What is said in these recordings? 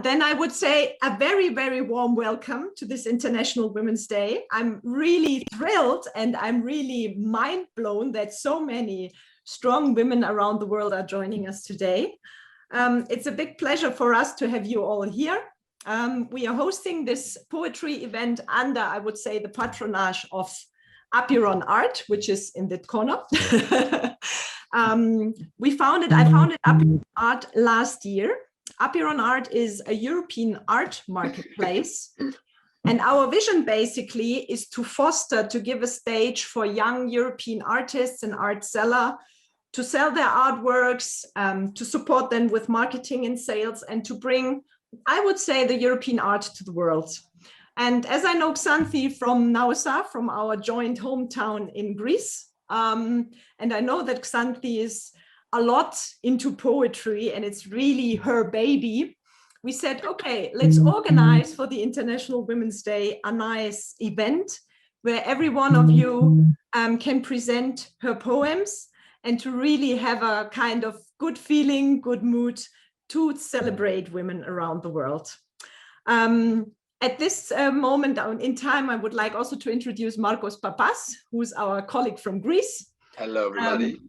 then I would say a very, very warm welcome to this International Women's Day. I'm really thrilled and I'm really mind blown that so many strong women around the world are joining us today. It's a big pleasure for us to have you all here. We are hosting this poetry event under, I would say, the patronage of Apeironart, which is in that corner. I founded Apeironart last year. Apeironart is a European art marketplace. And our vision basically is to foster, to give a stage for young European artists and art sellers to sell their artworks, to support them with marketing and sales, and to bring, I would say, the European art to the world. And as I know Xanthi from Nausa, from our joint hometown in Greece, and I know that Xanthi is a lot into poetry and it's really her baby, we said, okay, let's organize for the International Women's Day a nice event where every one of you can present her poems and to really have a kind of good feeling, good mood to celebrate women around the world. At this moment in time, I would like also to introduce Marcos Papas, who's our colleague from Greece. Hello, everybody.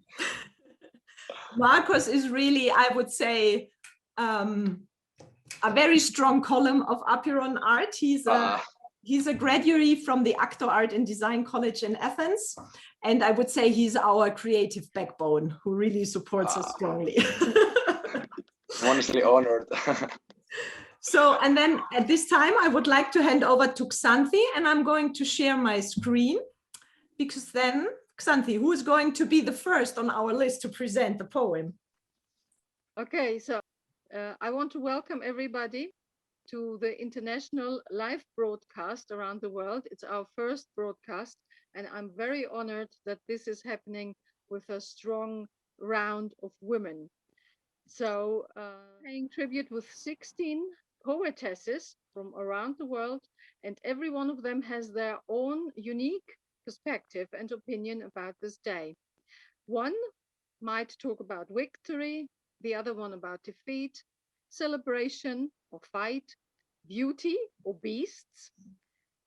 Marcos is really, I would say, a very strong column of Apeironart. He's a graduate from the Actor Art and Design College in Athens. And I would say he's our creative backbone who really supports us strongly. Honestly honored. So, and then at this time, I would like to hand over to Xanthi, and I'm going to share my screen because then, Xanthi, who is going to be the first on our list to present the poem? Okay, so I want to welcome everybody to the international live broadcast around the world. It's our first broadcast, and I'm very honored that this is happening with a strong round of women. So paying tribute with 16 poetesses from around the world, and every one of them has their own unique perspective and opinion about this day. One might talk about victory, the other one about defeat, celebration or fight, beauty or beasts,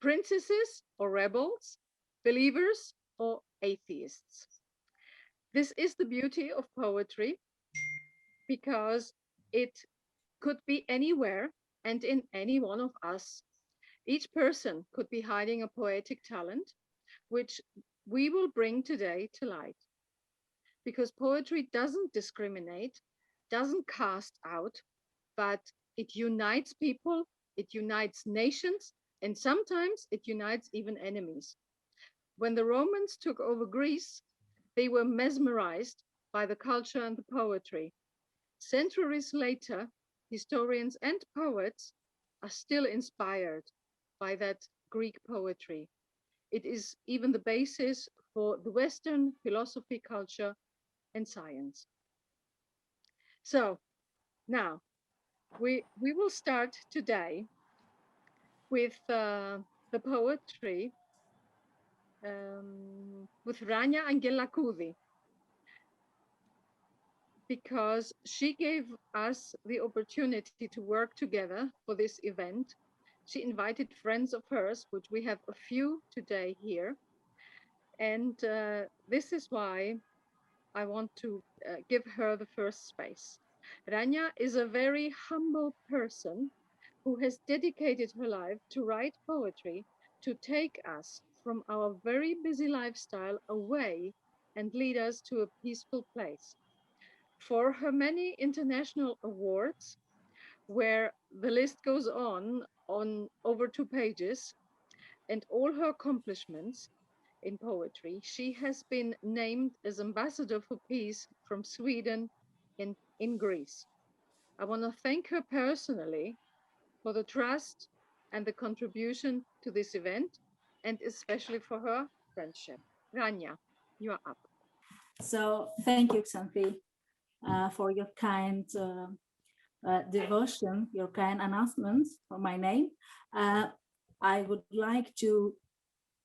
princesses or rebels, believers or atheists. This is the beauty of poetry, because it could be anywhere and in any one of us. Each person could be hiding a poetic talent, which we will bring today to light. Because poetry doesn't discriminate, doesn't cast out, but it unites people, it unites nations, and sometimes it unites even enemies. When the Romans took over Greece, they were mesmerized by the culture and the poetry. Centuries later, historians and poets are still inspired by that Greek poetry. It is even the basis for the Western philosophy, culture, and science. So now we will start today with the poetry with Rania Angelakoudi, because she gave us the opportunity to work together for this event. She invited friends of hers, which we have a few today here. And this is why I want to give her the first space. Rania is a very humble person who has dedicated her life to write poetry, to take us from our very busy lifestyle away and lead us to a peaceful place. For her many international awards, where the list goes on over 2 pages, and all her accomplishments in poetry, she has been named as Ambassador for Peace from Sweden in Greece. I want to thank her personally for the trust and the contribution to this event, and especially for her friendship. Rania, you are up. So thank you, Xanthi, for your kind devotion, your kind announcements for my name. I would like to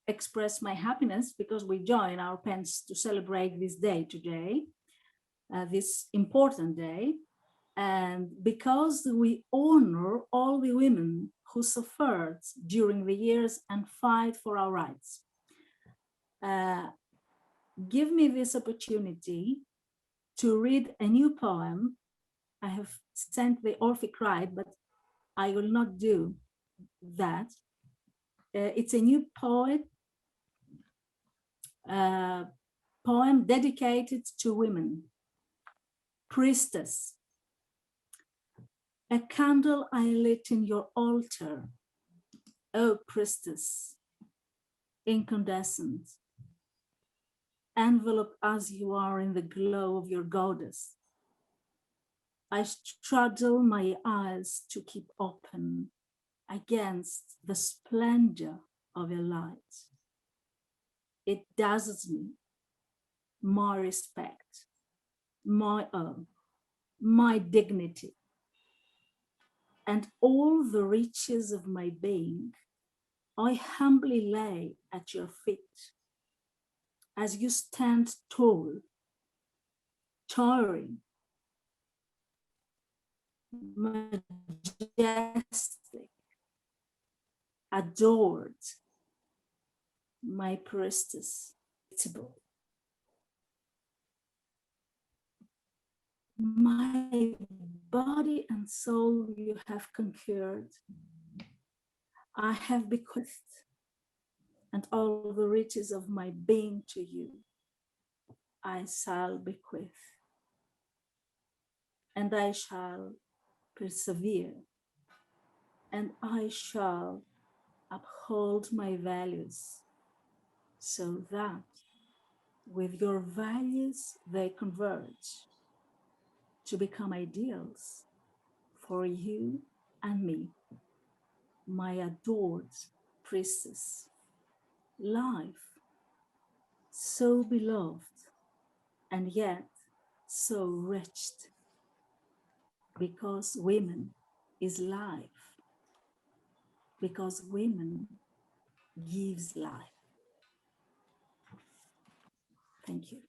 express my happiness because we join our pens to celebrate this day today, this important day. And because we honor all the women who suffered during the years and fight for our rights, give me this opportunity to read a new poem. I have sent the Orphic Rite, but I will not do that. It's a new poem dedicated to women. Priestess. A candle I lit in your altar, O priestess, incandescent, enveloped as you are in the glow of your goddess. I straddle my eyes to keep open against the splendor of your light. It dazzles me, my respect, my own, my dignity, and all the riches of my being, I humbly lay at your feet as you stand tall, towering, majestic, adored, my priestess. My body and soul you have conquered. I have bequeathed, and all the riches of my being to you, I shall bequeath, and I shall persevere, and I shall uphold my values, so that with your values they converge to become ideals for you and me, my adored priestess. Life, so beloved, and yet so wretched, because women is life, because women gives life. Thank you.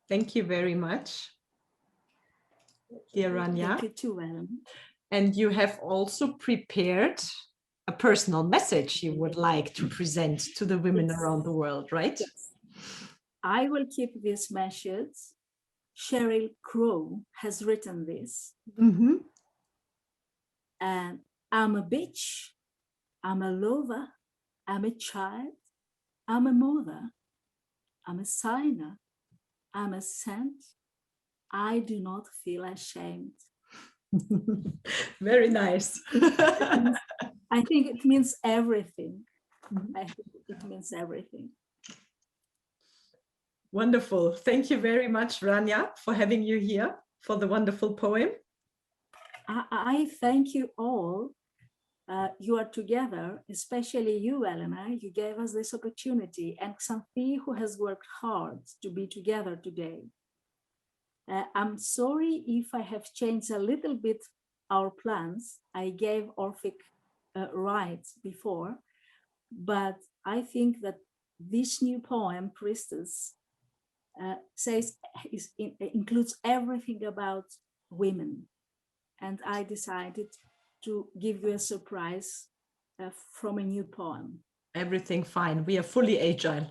Thank you very much, dear Rania. Thank you too, Ellen. And you have also prepared a personal message you would like to present to the women around the world, right? Yes. I will keep this message. Sheryl Crow has written this. Mm-hmm. And I'm a bitch, I'm a lover, I'm a child, I'm a mother, I'm a signer, I'm a saint. I do not feel ashamed. Very nice. I think it means everything. Mm-hmm. I think it means everything. Wonderful. Thank you very much, Rania, for having you here for the wonderful poem. I thank you all. You are together, especially you, Elena. You gave us this opportunity, and Xanthi, who has worked hard to be together today. I'm sorry if I have changed a little bit our plans. I gave Orphic rights before, but I think that this new poem, Priestess, includes everything about women. And I decided to give you a surprise from a new poem. Everything fine. We are fully agile.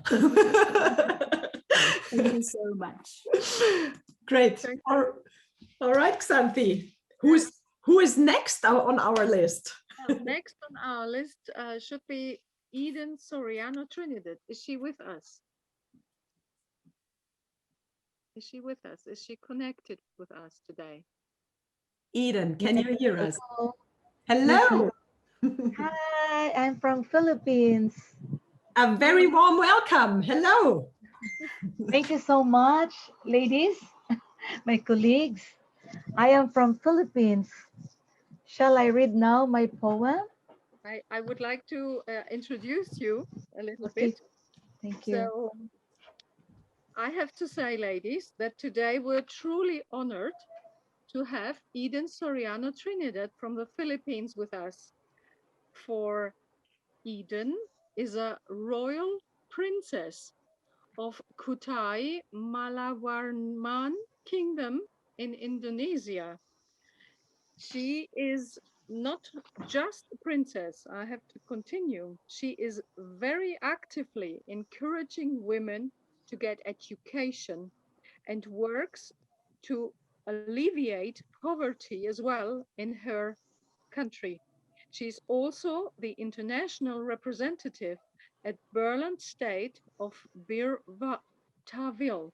Thank you so much. Great. All right, Xanthi. Who is next on our list? Next on our list should be Eden Soriano Trinidad. Is she with us? Is she with us? Is she connected with us today? Eden, can you hear us? Hello. Hello. Hi, I'm from Philippines. A very warm welcome. Hello. Thank you so much, ladies, my colleagues. I am from Philippines. Shall I read now my poem? I would like to introduce you a little Okay, bit. thank you. So I have to say, ladies, that today we're truly honored to have Eden Soriano Trinidad from the Philippines with us. For Eden is a royal princess of Kutai Malawarman kingdom in Indonesia. She is not just a princess. I have to continue. She is very actively encouraging women to get education and works to alleviate poverty as well in her country. She's also the international representative at Berlin State of Birtaville.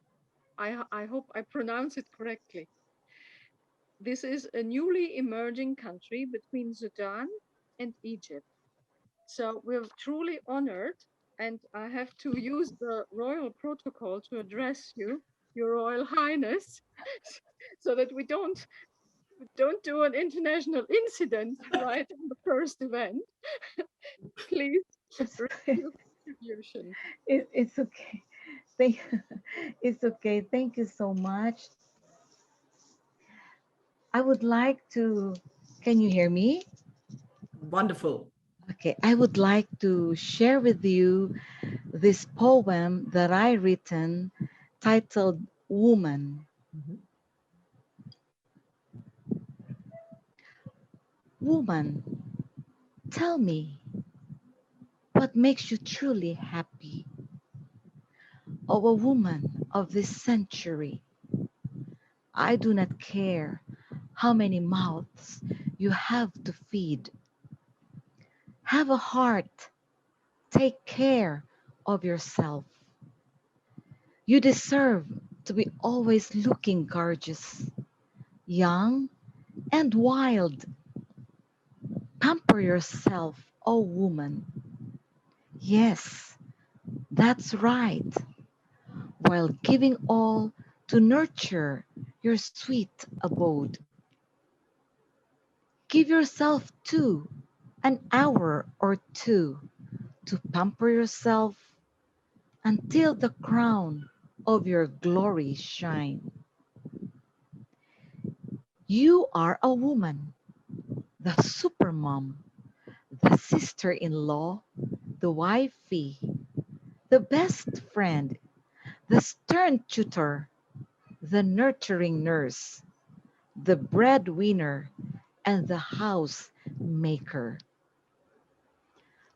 I hope I pronounce it correctly. This is a newly emerging country between Sudan and Egypt. So we're truly honored, and I have to use the royal protocol to address you, Your Royal Highness, so that we don't do an international incident right in the first event. Please It's, read your contribution. it's okay. Thank, it's okay. Thank you so much. I would like to, can you hear me? Wonderful. Okay, I would like to share with you this poem that I written titled Woman. Mhm. Woman, tell me, what makes you truly happy? Oh, a woman of this century, I do not care how many mouths you have to feed. Have a heart. Take care of yourself. You deserve to be always looking gorgeous, young, and wild. Pamper yourself, oh woman. Yes, that's right. While giving all to nurture your sweet abode. Give yourself too an hour or two to pamper yourself until the crown of your glory shine. You are a woman, the supermom, the sister-in-law, the wifey, the best friend, the stern tutor, the nurturing nurse, the breadwinner, and the house maker.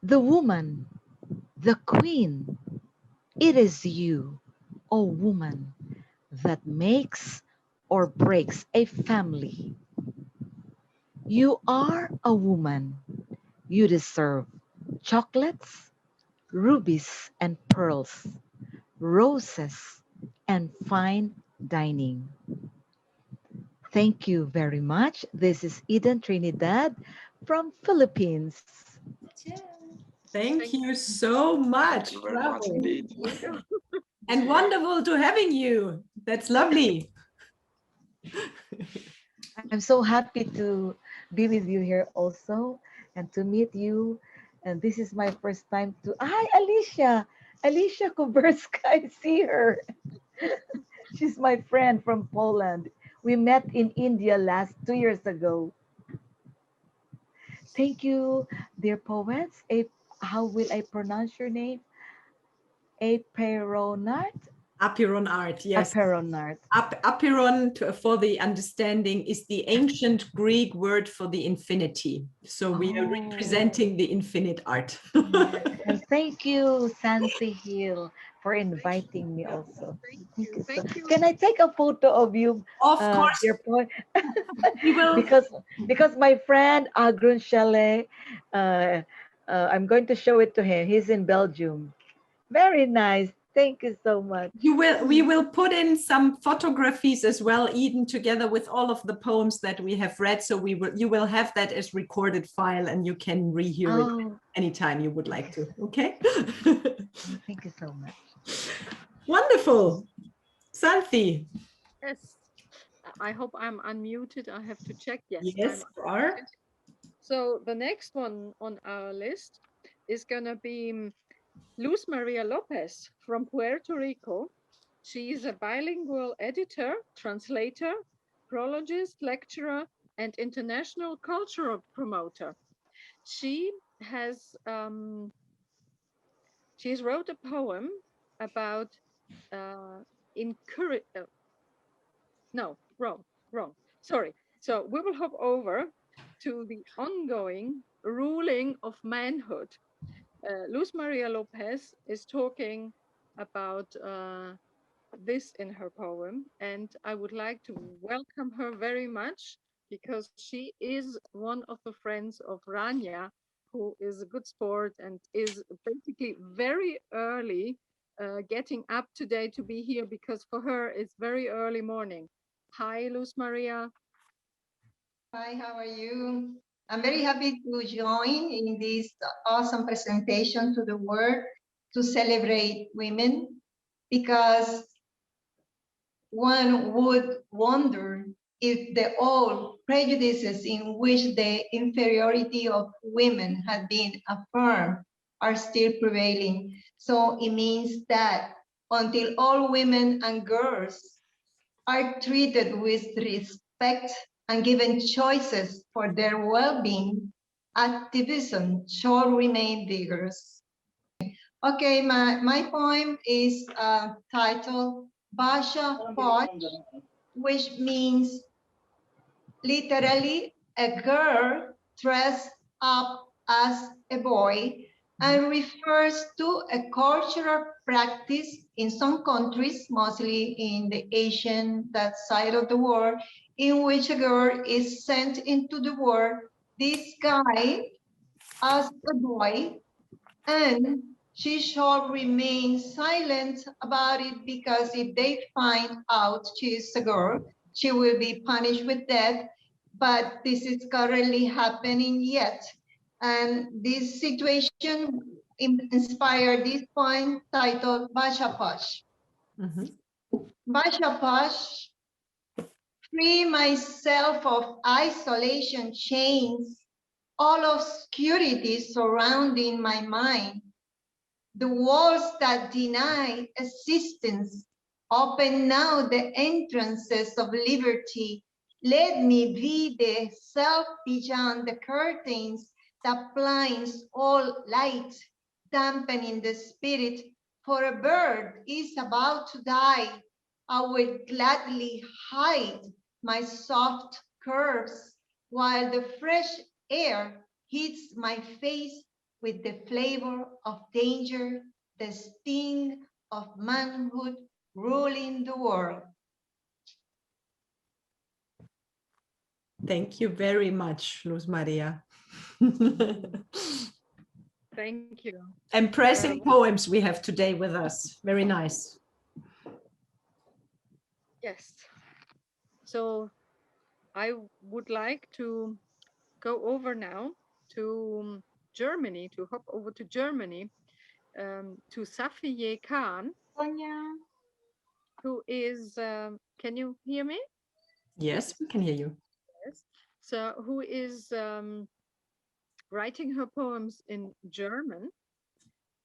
The woman, the queen, it is you, O woman, that makes or breaks a family. You are a woman. You deserve chocolates, rubies and pearls, roses, and fine dining. Thank you very much. This is Eden Trinidad from Philippines. Thank Thank you so much. Thank you very much Bravo. indeed. you. And wonderful to having you. That's lovely. I'm so happy to be with you here also and to meet you. And this is my first time to, hi, Alicia. Alicia Kuberska, I see her. She's my friend from Poland. We met in India last 2 years ago. Thank you, dear poets. How will I pronounce your name? Apeironart? Apeironart, yes. Apeironart. Apeiron, for the understanding, is the ancient Greek word for the infinity. So we are Oh. representing the infinite art. Yes. And thank you, Santi Hill, for inviting me also. Thank Thank you. you. Thank you. Can I take a photo of you, Of course, dear poet? we will. because my friend Agrun Chalet, I'm going to show it to him. He's in Belgium. Very nice. Thank you so much. We will put in some photographies as well, Eden, together with all of the poems that we have read. So you will have that as recorded file and you can rehear it Oh, anytime you would like to. Okay. thank you so much. Wonderful. Santhi. Yes. I hope I'm unmuted. I have to check. Yes, Yes, I'm you are. unmuted. So the next one on our list is gonna be Luz Maria Lopez from Puerto Rico. She is a bilingual editor, translator, prologist, lecturer, and international cultural promoter. She has she's wrote a poem about encourage. No, wrong, wrong. Sorry. So we will hop over to the ongoing ruling of manhood. Luz Maria Lopez is talking about this in her poem, and I would like to welcome her very much because she is one of the friends of Rania, who is a good sport and is basically very early getting up today to be here because for her it's very early morning. Hi, Luz Maria. Hi, how are you? I'm very happy to join in this awesome presentation to the world to celebrate women because one would wonder if the old prejudices in which the inferiority of women had been affirmed are still prevailing. So it means that until all women and girls are treated with respect and given choices for their well-being, activism shall remain vigorous. Okay, my poem is titled Basha Poch, which means literally a girl dressed up as a boy and refers to a cultural practice in some countries, mostly in the Asian that side of the world, in which a girl is sent into the world disguised as a boy, and she shall remain silent about it because if they find out she is a girl, she will be punished with death. But this is currently happening yet. And this situation inspired this poem titled Bashapash. Bashapash, free myself of isolation chains, all obscurity surrounding my mind. The walls that deny assistance open now the entrances of liberty. Let me be the self beyond the curtains that blinds all light, dampening the spirit. For a bird is about to die. I would gladly hide my soft curves while the fresh air hits my face with the flavor of danger, the sting of manhood ruling the world. Thank you very much, Luz Maria. Thank you. Impressive poems we have today with us. Very nice. Yes. So I would like to go over now to Germany, to hop over to Germany, to Safiye Khan, who is, can you hear me? Yes, we can hear you. Yes. So who is writing her poems in German,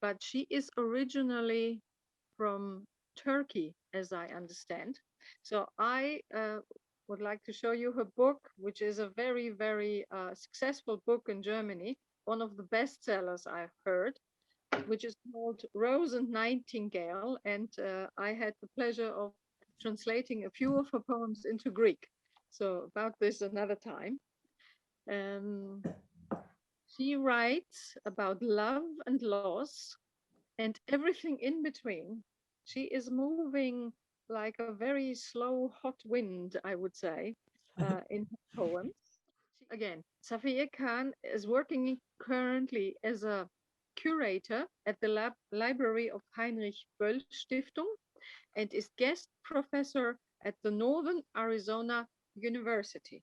but she is originally from Turkey, as I understand. So I would like to show you her book, which is a very, very successful book in Germany, one of the bestsellers I've heard, which is called Rose and Nightingale. And I had the pleasure of translating a few of her poems into Greek. So about this another time. She writes about love and loss and everything in between. She is moving like a very slow, hot wind, I would say, in her poems. Again, Safiye Khan is working currently as a curator at the library of Heinrich Böll Stiftung and is guest professor at the Northern Arizona University.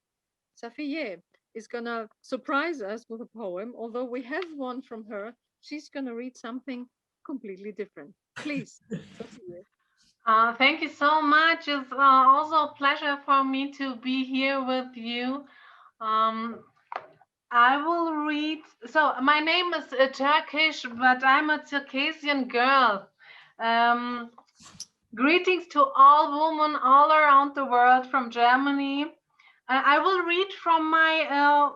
Safiye is gonna surprise us with a poem, although we have one from her. She's gonna read something completely different. Please, Safiye. Thank you so much. It's also a pleasure for me to be here with you. I will read. So my name is Turkish, but I'm a Circassian girl. Greetings to all women all around the world from Germany. I will read from my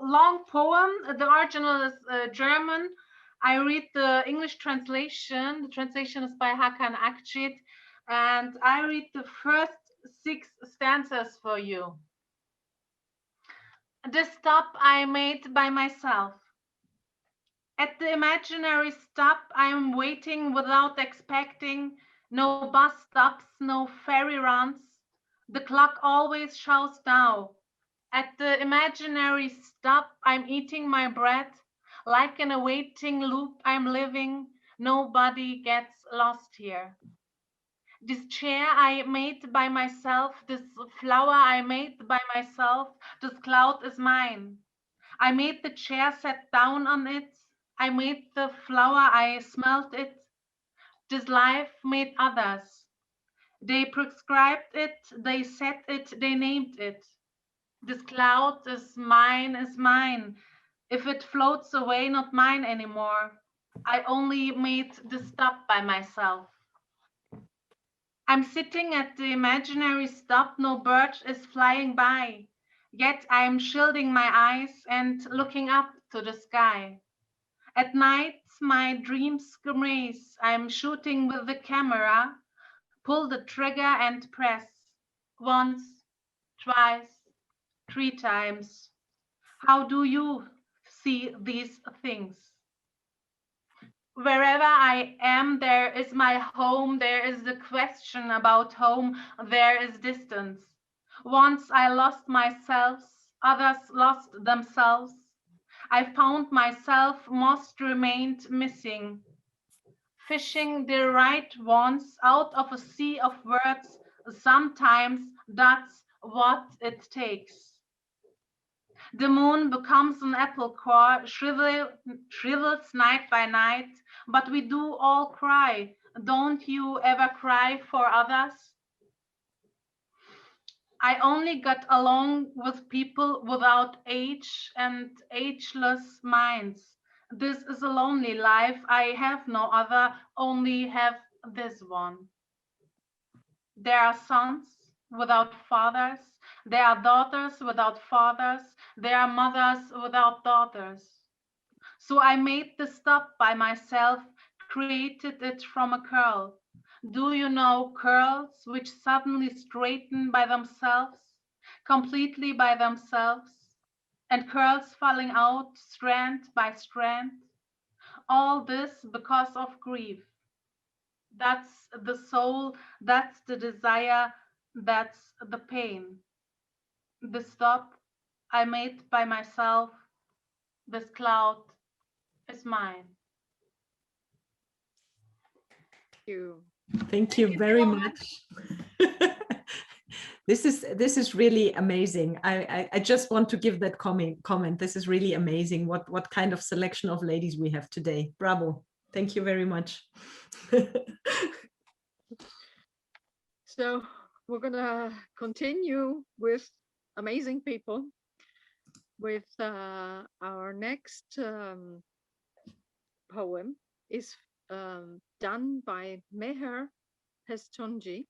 long poem. The original is German. I read the English translation. The translation is by Hakan Akçit. And I read the first 6 stanzas for you. The stop I made by myself. At the imaginary stop, I am waiting without expecting. No bus stops, no ferry runs. The clock always shows now. At the imaginary stop, I'm eating my bread. Like in a waiting loop, I'm living. Nobody gets lost here. This chair I made by myself, this flower I made by myself, this cloud is mine. I made the chair, sat down on it. I made the flower, I smelled it. This life made others. They prescribed it, they set it, they named it. This cloud is mine, is mine. If it floats away, not mine anymore. I only made the stop by myself. I'm sitting at the imaginary stop, no bird is flying by. Yet I'm shielding my eyes and looking up to the sky. At night, my dreams maze. I'm shooting with the camera, pull the trigger and press. Once, twice, 3 times. How do you see these things? Wherever I am, there is my home. There is the question about home. There is distance. Once I lost myself, others lost themselves. I found myself, most remained missing. Fishing the right ones out of a sea of words, sometimes that's what it takes. The moon becomes an apple core, shrivels night by night, but we do all cry. Don't you ever cry for others? I only got along with people without age and ageless minds. This is a lonely life. I have no other, only have this one. There are sons without fathers. There are daughters without fathers. There are mothers without daughters. So I made the stop by myself, created it from a curl. Do you know curls which suddenly straighten by themselves, completely by themselves, and curls falling out strand by strand? All this because of grief. That's the soul, that's the desire, that's the pain. The stop I made by myself, this cloud is mine. You. Thank you very much. This is really amazing. I just want to give that comment. This is really amazing. What kind of selection of ladies we have today. Bravo. Thank you very much. So we're gonna continue with amazing people with our next poem is done by Meher Hestonji.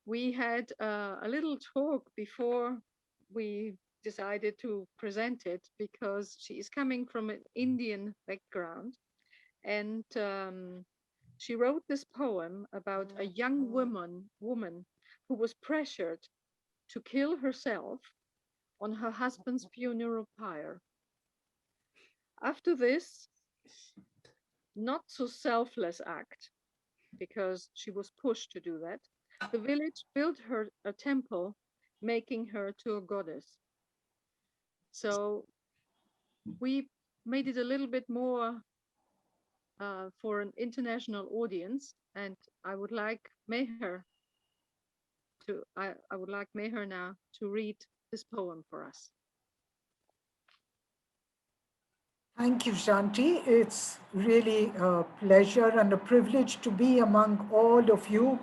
We had a little talk before we decided to present it because she is coming from an Indian background, and she wrote this poem about a young woman who was pressured to kill herself on her husband's funeral pyre. After this not so selfless act, because she was pushed to do that, the village built her a temple, making her to a goddess. So we made it a little bit more for an international audience, and I would like Meher I would like Meher now to read this poem for us. Thank you, Shanti. It's really a pleasure and a privilege to be among all of you.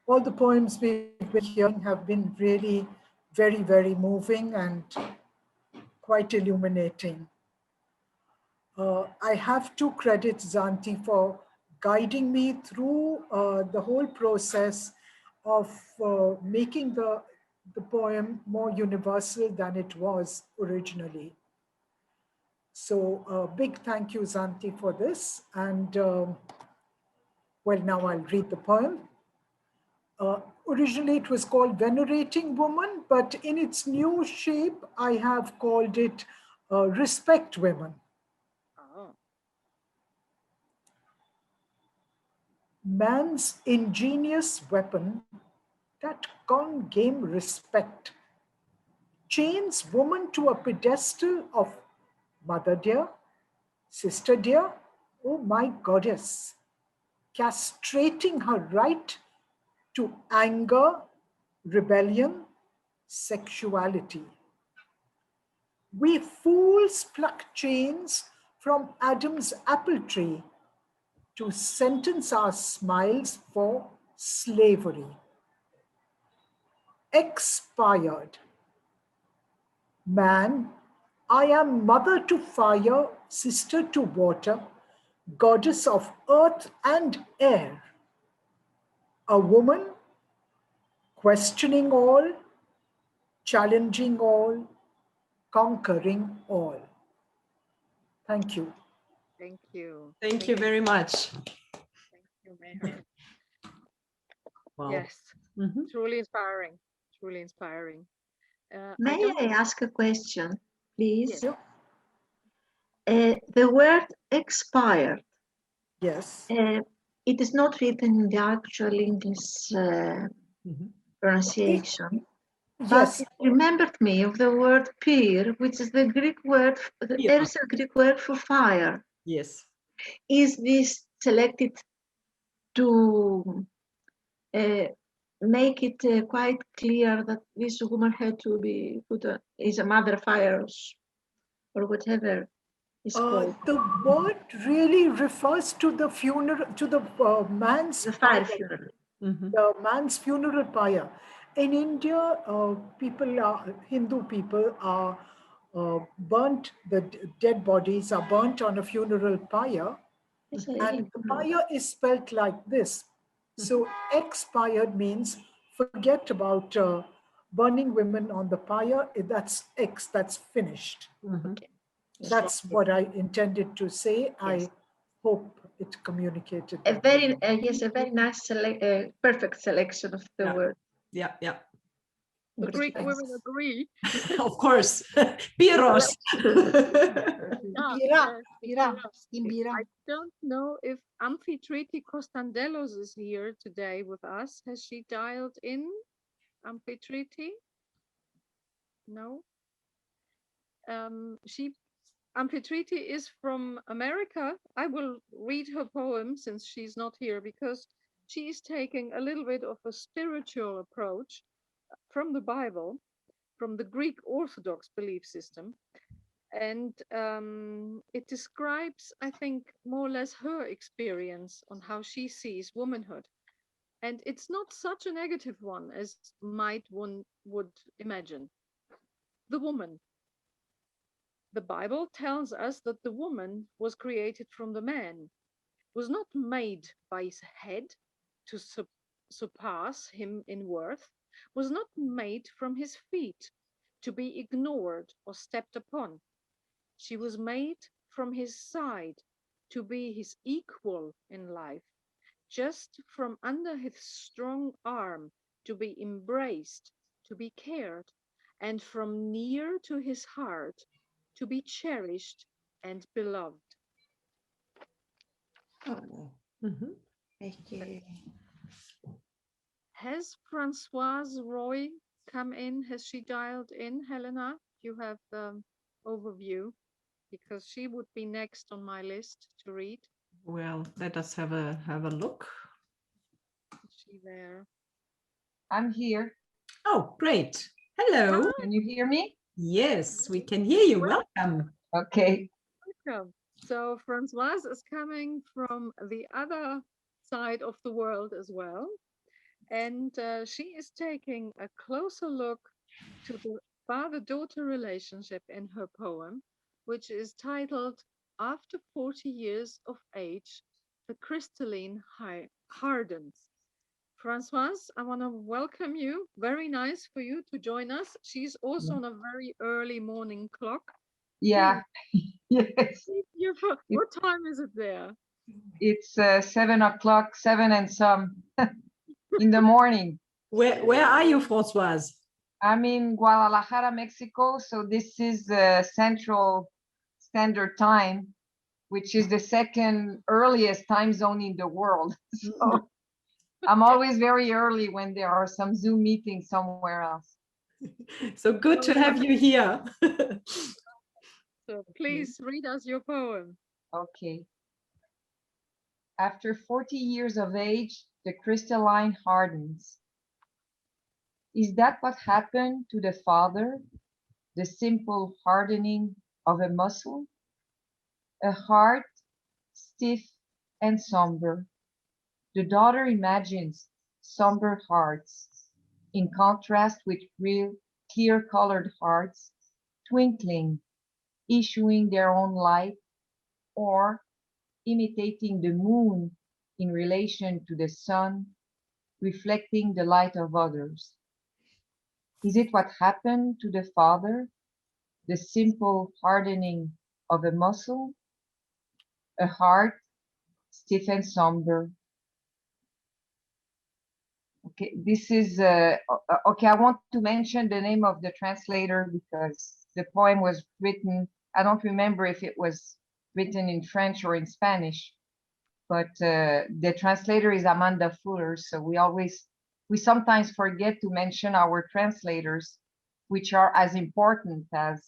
All the poems we've been hearing have been really very, very moving and quite illuminating. I have to credit Zanti for guiding me through the whole process of making the poem more universal than it was originally. So big thank you, Zanti, for this. And Well, now I'll read the poem. Originally, it was called Venerating Woman, but in its new shape, I have called it Respect Women. Oh. Man's ingenious weapon, that gone game respect, chains woman to a pedestal of mother dear, sister dear, oh my goddess, castrating her right to anger, rebellion, sexuality. We fools pluck chains from Adam's apple tree to sentence our smiles for slavery. Expired. Man, I am mother to fire, sister to water, goddess of earth and air. A woman, questioning all, challenging all, conquering all. Thank you. Thank you. Thank you very much. Thank you, Meher. Wow. Yes, Mhm. truly inspiring. Truly inspiring. I May don't. I ask a question, please? Yes. The word expired, Yes. it is not written in the actual English Mhm. pronunciation, but Yes. it remembered me of the word pyr, which is the Greek word, the Pyra. ancient Greek word for fire. Yes. Is this selected to make it quite clear that this woman had to be put is a mother of fires or whatever is called? The word really refers to the funeral, to the man's The fire pyre, funeral. Mhm. the man's funeral pyre. In India, Hindu people are burnt, the dead bodies are burnt on a funeral pyre, Yes, I and the know. pyre is spelled like this. So expired means forget about burning women on the pyre. That's X, that's finished. Mhm. Okay. Yes. That's what I intended to say. Yes. I hope it communicated A that. very yes, a very nice perfect selection of the Yeah. word. Yeah, yeah. The Good, Greek thanks. women agree. Of course. Pyros. Yeah, Pira, yes, Imbira. I don't know if Amphitrite Kostandelos is here today with us. Has she dialed in? Amphitrite? No. She Amphitrite is from America. I will read her poem since she's not here because she is taking a little bit of a spiritual approach from the Bible, from the Greek Orthodox belief system. And it describes, I think, more or less her experience on how she sees womanhood. And it's not such a negative one as might one would imagine. The woman. The Bible tells us that the woman was created from the man, was not made by his head to surpass him in worth, was not made from his feet to be ignored or stepped upon. She was made from his side to be his equal in life, just from under his strong arm to be embraced, to be cared, and from near to his heart to be cherished and beloved. Mhm. Has Francoise Roy come in? Has she dialed in? Helena, you have the overview because she would be next on my list to read. Well, let us have a look. Is she there? I'm here. Oh, great. Hello. Can you hear me? Yes, we can hear you. Well- Welcome. Okay. Welcome. So Francoise is coming from the other side of the world as well. And she is taking a closer look to the father-daughter relationship in her poem, which is titled After 40 Years of Age, the Crystalline Hardens. Francoise, I want to welcome you. Very nice for you to join us. She's also on a very early morning clock. Yeah. Yes. What time is it there? It's 7 o'clock, 7 and some in the morning. Where are you, Françoise? I'm in Guadalajara, Mexico. So this is Central Standard Time, which is the second earliest time zone in the world. So I'm always very early when there are some Zoom meetings somewhere else. So good to have you here. So please read us your poem. Okay. After 40 years of age, the crystalline hardens. Is that what happened to the father? The simple hardening of a muscle? A heart stiff and somber. The daughter imagines somber hearts in contrast with real clear-colored hearts, twinkling, issuing their own light, or imitating the moon in relation to the sun, reflecting the light of others. Is it what happened to the father, the simple hardening of a muscle, a heart stiff and somber? Okay, this is, okay, I want to mention the name of the translator because the poem was written, I don't remember if it was written in French or in Spanish, but the translator is Amanda Fuller. So we sometimes forget to mention our translators, which are as important as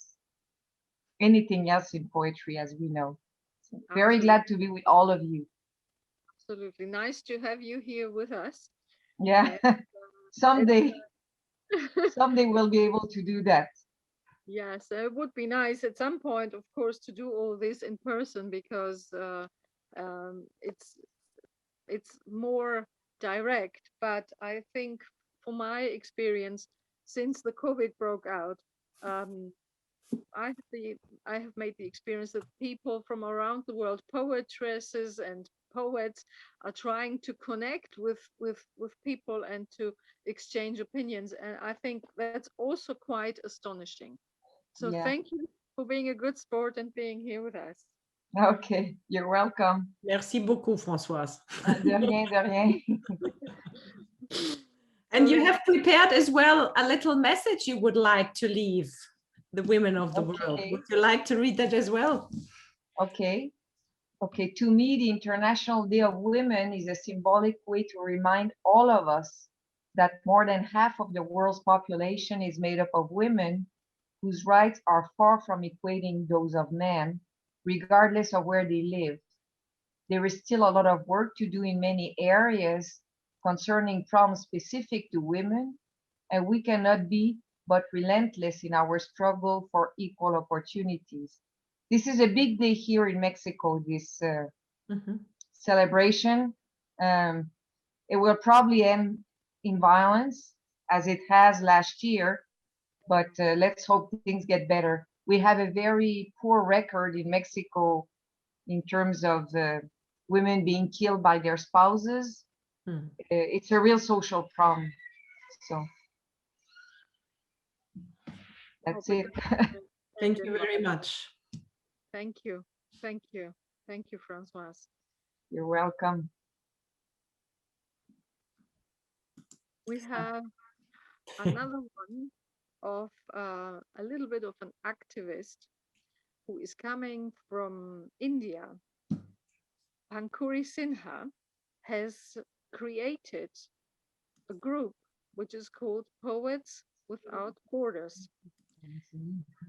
anything else in poetry, as we know. So very glad to be with all of you. Absolutely. Nice to have you here with us. Yeah, someday we'll be able to do that. Yes, it would be nice at some point, of course, to do all this in person because it's more direct. But I think, from my experience, since the COVID broke out, um, I have made the experience that people from around the world, poetesses and poets, are trying to connect with people and to exchange opinions. And I think that's also quite astonishing. So Yeah. thank you for being a good sport and being here with us. Okay, you're welcome. Merci beaucoup, Françoise. De rien, de rien. And you have prepared as well a little message you would like to leave the women of the world. Would you like to read that as well? Okay. Okay, to me, the International Day of Women is a symbolic way to remind all of us that more than half of the world's population is made up of women whose rights are far from equating those of men, regardless of where they live. There is still a lot of work to do in many areas concerning problems specific to women, and we cannot be but relentless in our struggle for equal opportunities. This is a big day here in Mexico, this celebration. It will probably end in violence as it has last year, but let's hope things get better. We have a very poor record in Mexico in terms of women being killed by their spouses. It's a real social problem. So that's it. Thank you very much. Thank you. Thank you. Thank you, Françoise. You're welcome. We have another one of a little bit of an activist who is coming from India. Pankuri Sinha has created a group which is called Poets Without Borders.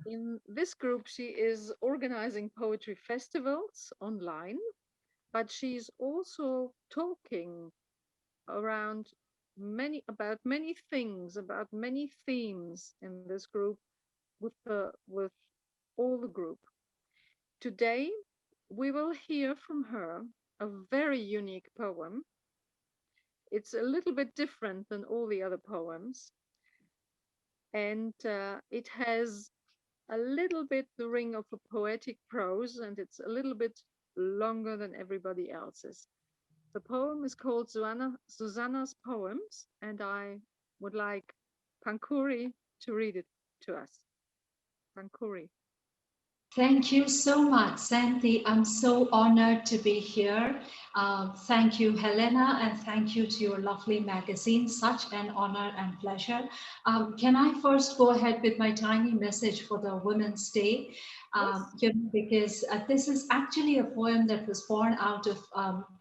In this group, she is organizing poetry festivals online, but she's also talking around about many things, about many themes in this group with all the group. Today, we will hear from her a very unique poem. It's a little bit different than all the other poems, and it has a little bit the ring of a poetic prose, and it's a little bit longer than everybody else's. The poem is called Susanna's Poems, and I would like Pankuri to read it to us. Pankuri. Thank you so much, Santi. I'm so honored to be here. Thank you, Helena, and thank you to your lovely magazine. Such an honor and pleasure. Can I first go ahead with my tiny message for the Women's Day? Because this is actually a poem that was born out of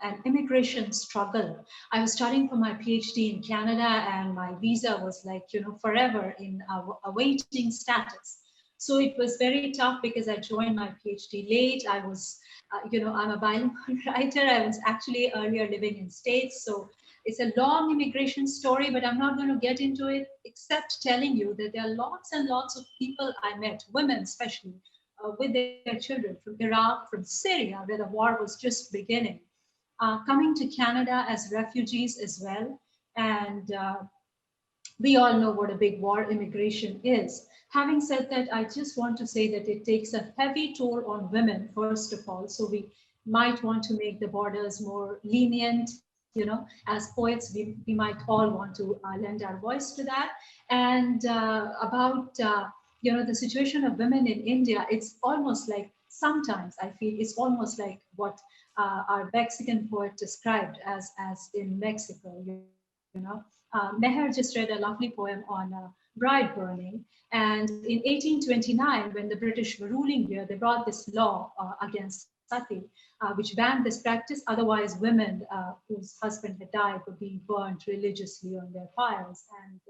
an immigration struggle. I was studying for my PhD in Canada, and my visa was like, forever in awaiting status. So it was very tough because I joined my PhD late. I was, I'm a bilingual writer. I was actually earlier living in States. So it's a long immigration story, but I'm not going to get into it except telling you that there are lots and lots of people I met, women especially, with their children from Iraq, from Syria, where the war was just beginning, coming to Canada as refugees as well. And we all know what a big war immigration is. Having said that, I just want to say that it takes a heavy toll on women, first of all. So we might want to make the borders more lenient. As poets, we might all want to lend our voice to that. And about, the situation of women in India, it's almost like, sometimes I feel it's almost like what our Mexican poet described as in Mexico, Meher just read a lovely poem on bride burning. And in 1829, when the British were ruling here, they brought this law against sati, which banned this practice. Otherwise, women whose husband had died were being burned religiously on their pyres. And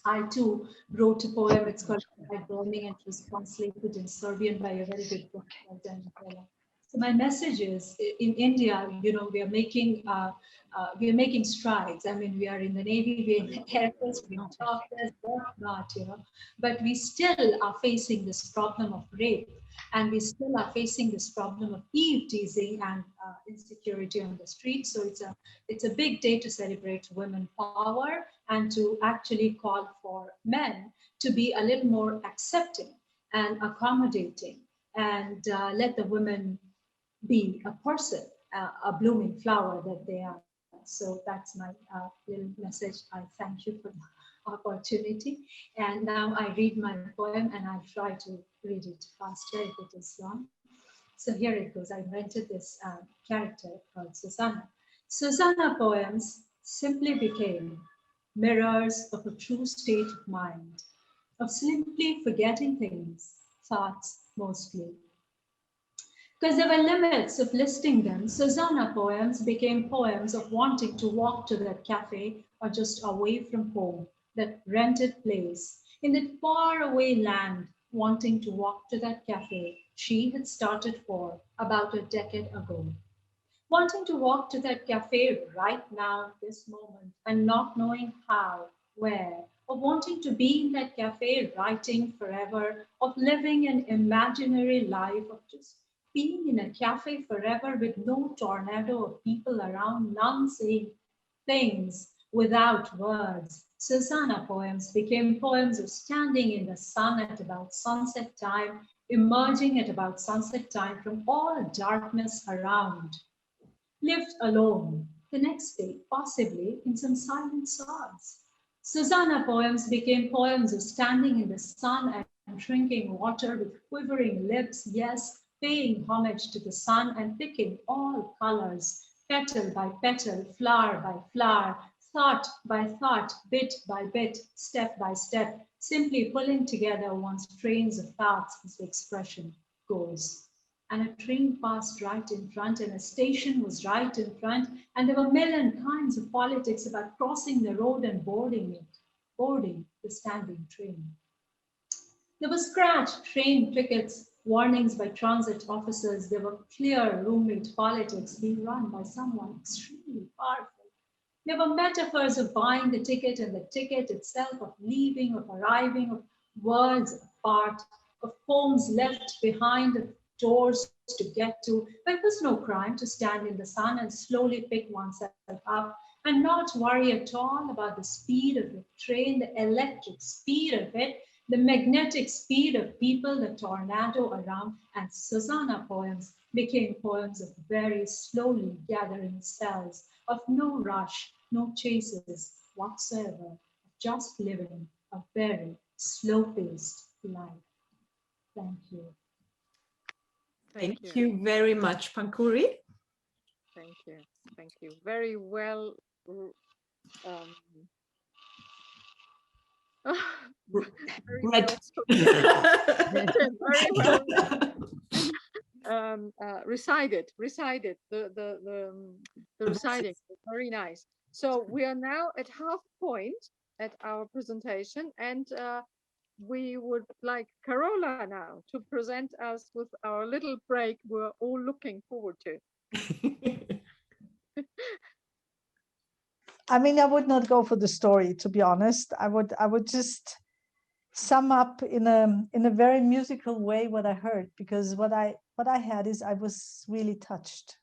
I too wrote a poem. It's called Bride Burning, and it was translated in Serbian by a very good poet. So my message is, in India, we are making strides. I mean, we are in the Navy, we are in the Air Force, we are doctors, whatnot, but we still are facing this problem of rape, and we still are facing this problem of eve teasing and insecurity on the street. So it's a big day to celebrate women power and to actually call for men to be a little more accepting and accommodating, and let the women be a person, a blooming flower that they are. So that's my little message. I thank you for the opportunity. And now I read my poem, and I'll try to read it faster if it is long. So here it goes. I invented this character called Susanna. Susanna poems simply became mirrors of a true state of mind, of simply forgetting things, thoughts mostly. Because there were limits of listing them, Susanna poems became poems of wanting to walk to that cafe or just away from home, that rented place, in that faraway land, wanting to walk to that cafe she had started for about a decade ago. Wanting to walk to that cafe right now, this moment, and not knowing how, where, of wanting to be in that cafe writing forever, of living an imaginary life, of just being in a cafe forever with no tornado of people around, none saying things without words. Susanna poems became poems of standing in the sun at about sunset time, emerging at about sunset time from all darkness around. Lived alone, the next day, possibly in some silent sods. Susanna poems became poems of standing in the sun and drinking water with quivering lips, yes, paying homage to the sun and picking all colors, petal by petal, flower by flower, thought by thought, bit by bit, step by step, simply pulling together one's trains of thoughts as the expression goes. And a train passed right in front, and a station was right in front, and there were a million kinds of politics about crossing the road and boarding the standing train. There were scratched train tickets, warnings by transit officers. There were clear roommate politics being run by someone extremely powerful. There were metaphors of buying the ticket and the ticket itself, of leaving, of arriving, of worlds apart, of homes left behind, of doors to get to. But it was no crime to stand in the sun and slowly pick oneself up and not worry at all about the speed of the train, the electric speed of it, the magnetic speed of people, the tornado around. And Susanna poems became poems of very slowly gathering cells, of no rush, no chases whatsoever, of just living a very slow-paced life. Thank you. Thank you very much, Pankuri. Thank you. Thank you. Very well. Very Right. well very well recited the reciting was very nice. So we are now at half point at our presentation, and we would like Carola now to present us with our little break we're all looking forward to. I mean, I would not go for the story, to be honest. I would just sum up in a very musical way what I heard, because what I had is I was really touched,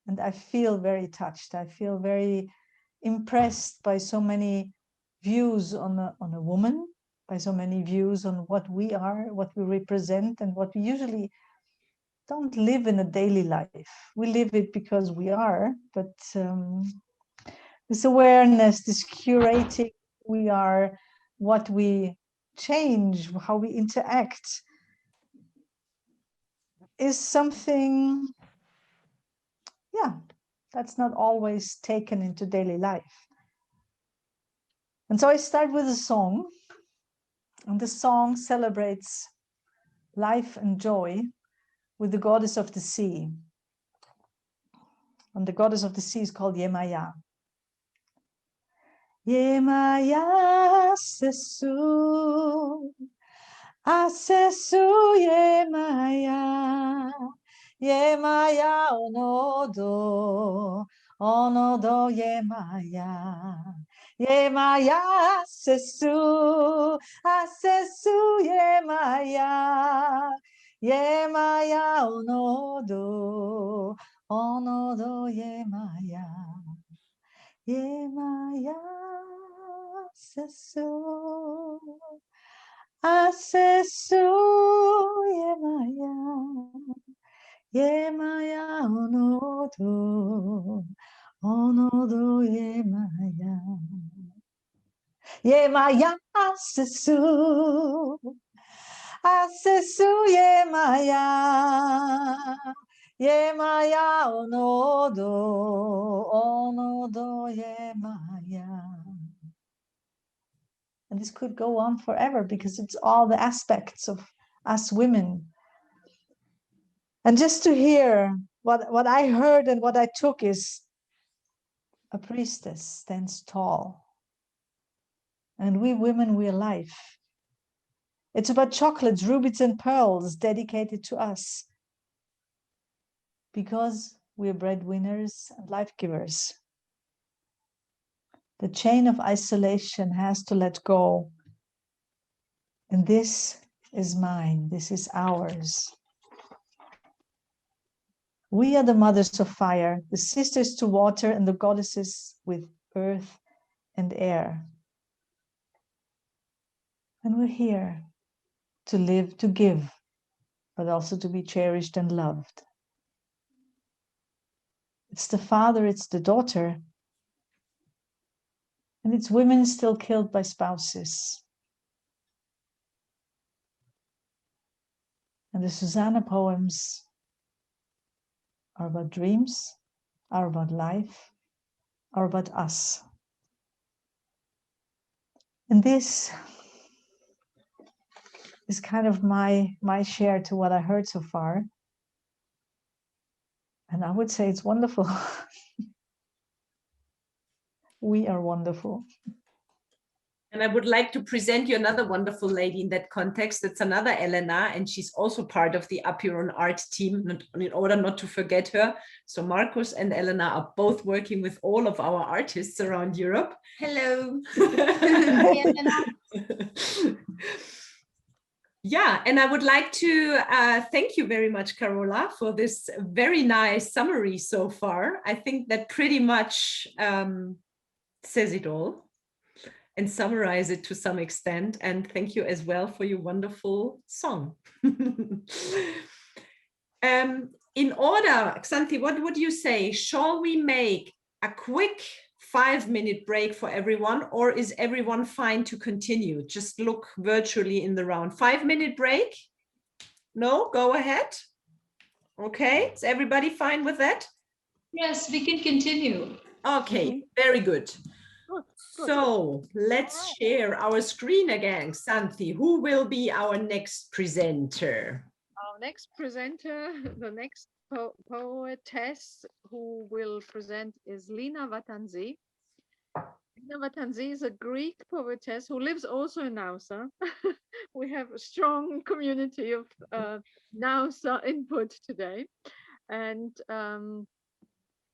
and I feel very touched. I feel very impressed by so many views on a woman, by so many views on what we are, what we represent, and what we usually don't live in a daily life. We live it because we are, but this awareness, this curating who we are, what we change, how we interact, is something, yeah, that's not always taken into daily life. And so I start with a song, and the song celebrates life and joy with the goddess of the sea. And the goddess of the sea is called Yemaya. Yemaya sesu, asesu Yemaya, Yemaya onodo, onodo Yemaya, Yemaya sesu, asesu Yemaya, Yemaya onodo, onodo Yemaya. Yemaya sesu, asesu Yemaya, Yemaya onodo, onodo Yemaya, Yemaya sesu, asesu Yemaya, Yemaya onodo, onodo Yemaya. And this could go on forever, because it's all the aspects of us women. And just to hear what I heard and what I took is a priestess stands tall. And we women, we're life. It's about chocolates, rubies, and pearls dedicated to us, because we're breadwinners and life givers. The chain of isolation has to let go. And this is mine, this is ours. We are the mothers of fire, the sisters to water, and the goddesses with earth and air. And we're here to live, to give, but also to be cherished and loved. It's the father, it's the daughter, and it's women still killed by spouses. And the Susanna poems are about dreams, are about life, are about us. And this is kind of my share to what I heard so far. And I would say it's wonderful. We are wonderful. And I would like to present you another wonderful lady in that context. It's another Elena, and she's also part of the Apeironart team, in order not to forget her. So Markus and Elena are both working with all of our artists around Europe. Hello. Yeah, and I would like to thank you very much, Carola, for this very nice summary so far. I think that pretty much says it all and summarize it to some extent. And thank you as well for your wonderful song. In order, Xanthi, what would you say? Shall we make a quick 5-minute break for everyone, or is everyone fine to continue? Just look virtually in the round. 5-minute break? No, go ahead. Okay, is everybody fine with that? Yes, we can continue. Okay, very good. Good, good. So let's Alright. share our screen again. Santi, who will be our next presenter? Our next presenter, the next poetess who will present is Lina Vatanzi. Lina Vatanzi is a Greek poetess who lives also in Nausa. We have a strong community of Nausa input today. And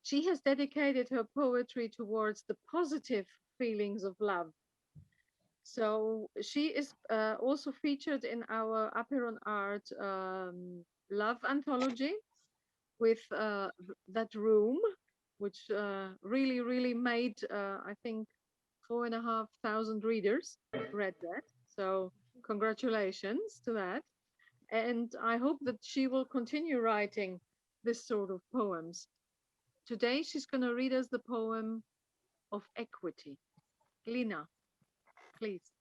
she has dedicated her poetry towards the positive feelings of love. So she is also featured in our Apeironart love anthology with that room, which really made, I think, 4,500 readers read that. So congratulations to that. And I hope that she will continue writing this sort of poems. Today, she's going to read us the poem of equity. Lina, please.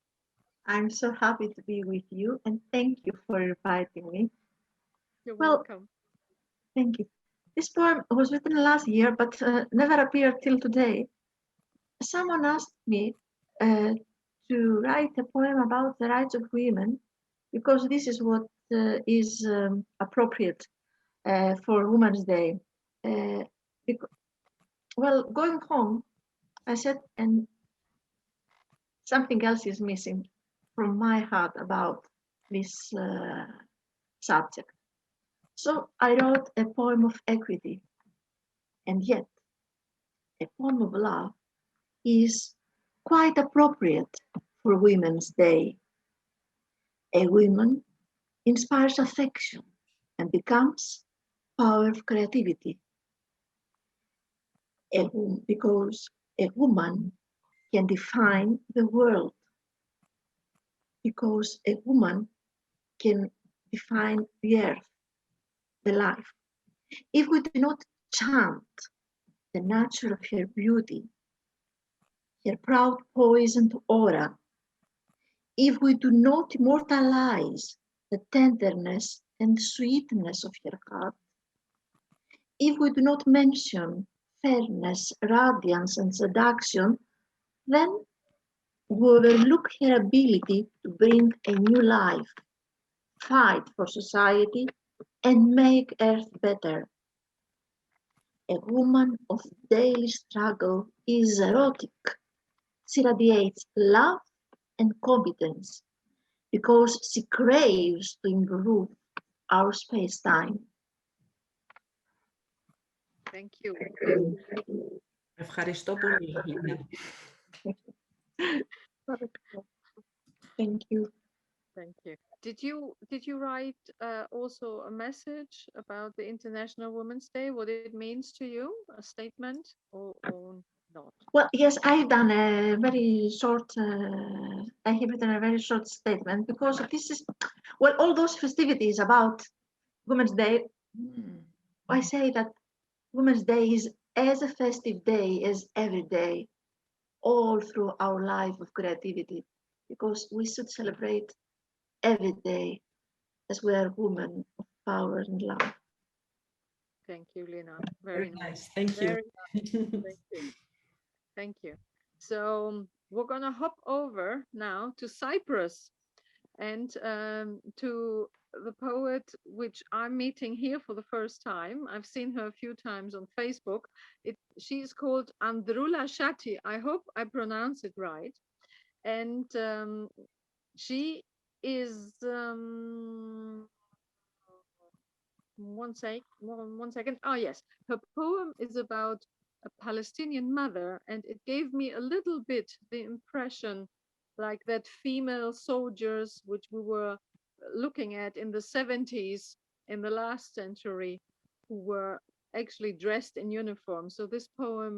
I'm so happy to be with you and thank you for inviting me. You're Well, welcome. thank you. This poem was written last year but never appeared till today. Someone asked me to write a poem about the rights of women because this is what is appropriate for Women's Day. Well, going home, I said, and something else is missing from my heart about this subject. So I wrote a poem of equity, and yet a poem of love is quite appropriate for Women's Day. A woman inspires affection and becomes power of creativity. Because a woman can define the world, because a woman can define the earth, the life. If we do not chant the nature of her beauty, her proud poisoned aura, if we do not immortalize the tenderness and sweetness of her heart, if we do not mention fairness, radiance, and seduction, then we overlook her ability to bring a new life, fight for society, and make Earth better. A woman of daily struggle is erotic. She radiates love and competence because she craves to improve our space-time. Thank you. Ευχαριστώ πολύ, Λίνα. Thank you. Thank you. Did you write also a message about the International Women's Day? What it means to you? A statement or not? Well, yes, I've done a very short. I have written a very short statement because this is, well, all those festivities about Women's Day. I say that Women's Day is as a festive day as every day, all through our life of creativity, because we should celebrate every day as we are women of power and love. Thank you, Lina. Very nice. Thank you. Very nice. Thank you. Thank you. So we're going to hop over now to Cyprus and to the poet which I'm meeting here for the first time. I've seen her a few times on Facebook. She's called Androula Shati. I hope I pronounce it right. And she is one second. Oh yes, her poem is about a Palestinian mother, and it gave me a little bit the impression like that female soldiers which we were looking at in the 70s in the last century, who were actually dressed in uniform. So this poem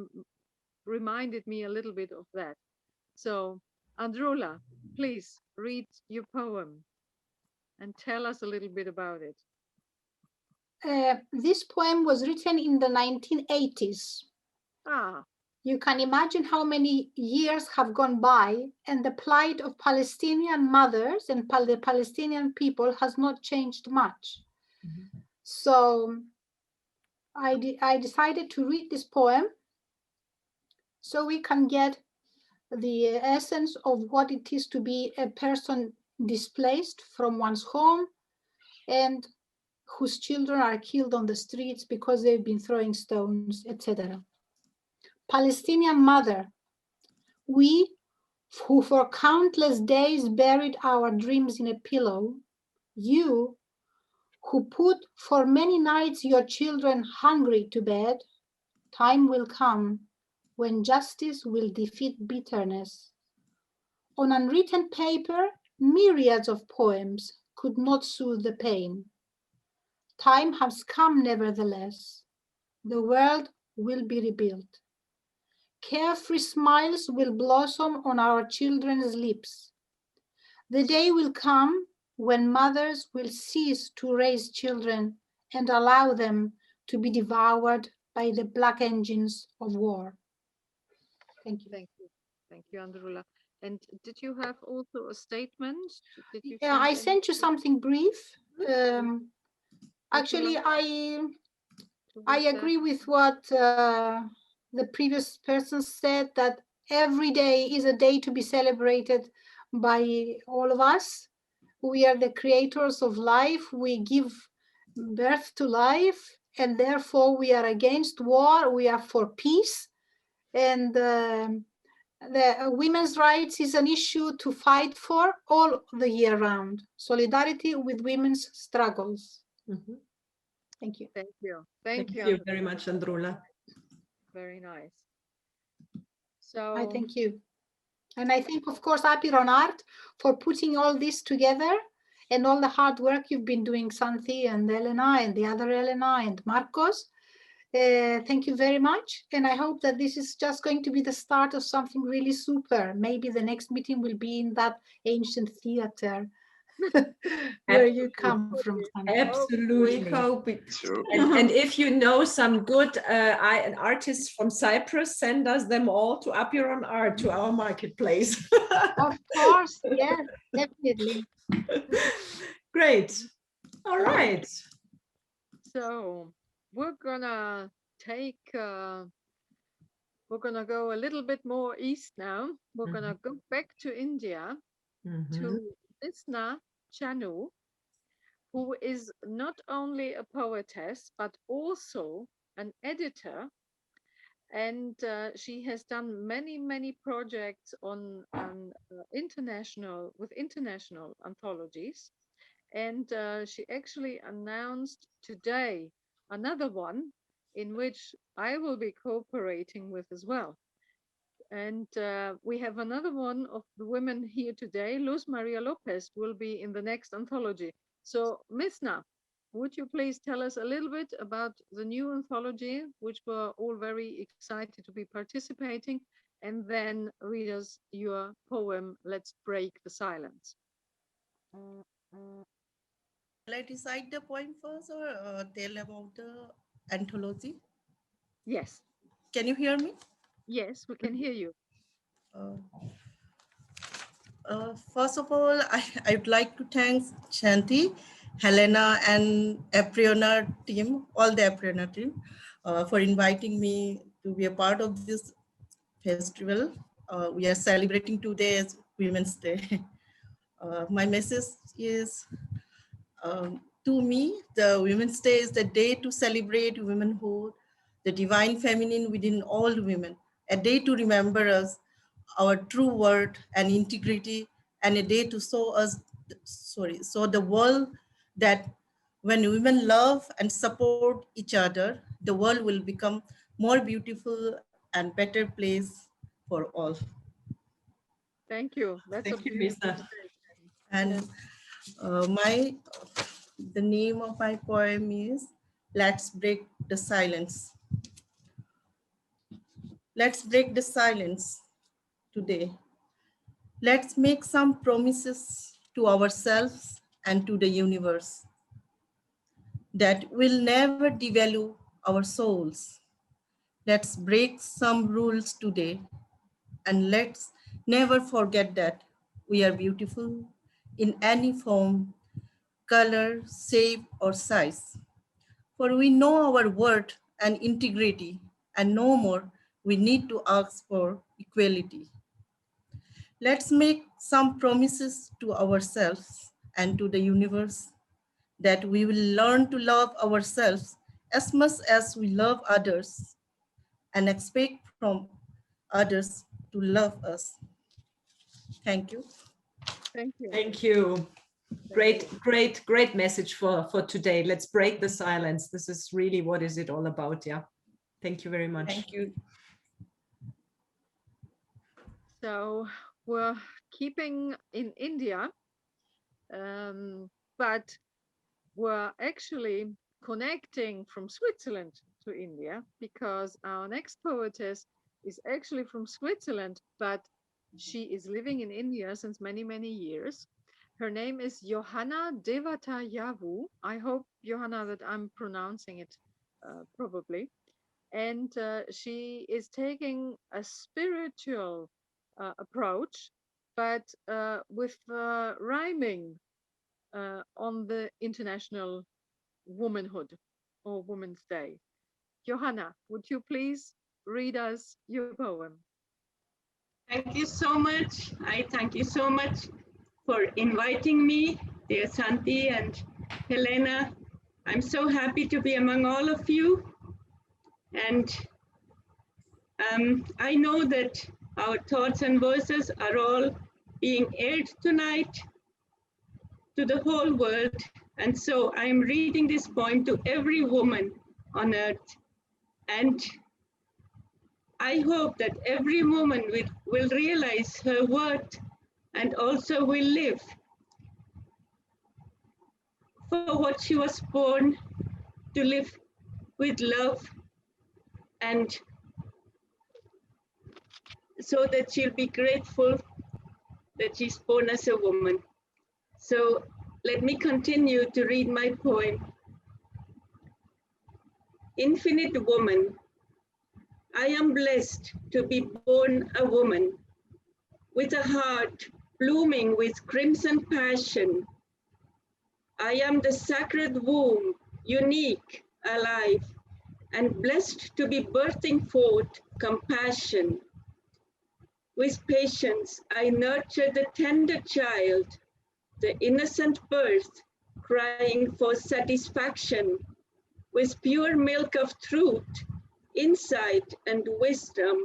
reminded me a little bit of that. So Androula, please read your poem and tell us a little bit about it. This poem was written in the 1980s. Ah. You can imagine how many years have gone by, and the plight of Palestinian mothers and the Palestinian people has not changed much. So I decided to read this poem so we can get the essence of what it is to be a person displaced from one's home and whose children are killed on the streets because they've been throwing stones, etc. Palestinian mother, we who for countless days buried our dreams in a pillow, you who put for many nights your children hungry to bed, time will come when justice will defeat bitterness. On unwritten paper, myriads of poems could not soothe the pain. Time has come, nevertheless. The world will be rebuilt. Carefree smiles will blossom on our children's lips. The day will come when mothers will cease to raise children and allow them to be devoured by the black engines of war. Thank you. Thank you, Andrula. And did you have also a statement? Did you Yeah, I sent you something brief. Actually, I agree with what the previous person said, that every day is a day to be celebrated by all of us. We are the creators of life. We give birth to life, and therefore we are against war. We are for peace. And the women's rights is an issue to fight for all the year round. Solidarity with women's struggles. Mm-hmm. Thank you. Thank you. Thank you very much, Andrula. Very nice. So I thank you. And I thank, of course, Apeironart for putting all this together and all the hard work you've been doing, Santi and Elena and the other Elena and Marcos. Thank you very much. And I hope that this is just going to be the start of something really super. Maybe the next meeting will be in that ancient theater where you come from. Absolutely. We hope it. And if you know some good artists from Cyprus, send us them all to Apeironart, to our marketplace. Of course, yes, definitely. Great. All right. So we're gonna go a little bit more east now. We're gonna go back to India, to Nisna Chanu, who is not only a poetess but also an editor, and she has done many projects on international anthologies, and she actually announced today another one in which I will be cooperating with as well. And we have another one of the women here today. Luz Maria Lopez will be in the next anthology. So, Misna, would you please tell us a little bit about the new anthology, which we're all very excited to be participating, and then read us your poem, Let's Break the Silence. Shall I decide the poem first or tell about the anthology? Yes. Can you hear me? Yes, we can hear you. First of all, I would like to thank Shanti, Helena, and Apeironart team, all the Apeironart team, for inviting me to be a part of this festival. We are celebrating today as Women's Day. My message is, to me, the Women's Day is the day to celebrate womanhood, the divine feminine within all women, a day to remember us, our true worth and integrity, and a day to show the world that when women love and support each other, the world will become more beautiful and better place for all. Thank you. That's Thank a you, beautiful Misna. statement. And the name of my poem is Let's Break the Silence. Let's break the silence today. Let's make some promises to ourselves and to the universe that will never devalue our souls. Let's break some rules today, and let's never forget that we are beautiful in any form, color, shape, or size. For we know our worth and integrity, and no more we need to ask for equality. Let's make some promises to ourselves and to the universe that we will learn to love ourselves as much as we love others and expect from others to love us. Thank you. Thank you. Thank you. Thank you. Great message for today. Let's break the silence. This is really what is it all about. Yeah. Thank you very much. Thank you. So we're keeping in India, but we're actually connecting from Switzerland to India because our next poetess is actually from Switzerland, but she is living in India since many, many years. Her name is Johanna Devatayavu. I hope, Johanna, that I'm pronouncing it probably. And she is taking a spiritual approach, but with rhyming on the International Womanhood or Women's Day. Johanna, would you please read us your poem? Thank you so much. I thank you so much for inviting me, dear Santi and Helena. I'm so happy to be among all of you. And I know that our thoughts and verses are all being aired tonight to the whole world. And so I'm reading this poem to every woman on earth. And I hope that every woman will realize her worth and also will live for what she was born to live with love, and so that she'll be grateful that she's born as a woman. So let me continue to read my poem. Infinite woman, I am blessed to be born a woman with a heart blooming with crimson passion. I am the sacred womb, unique, alive, and blessed to be birthing forth compassion. With patience, I nurture the tender child, the innocent birth, crying for satisfaction. With pure milk of truth, insight, and wisdom,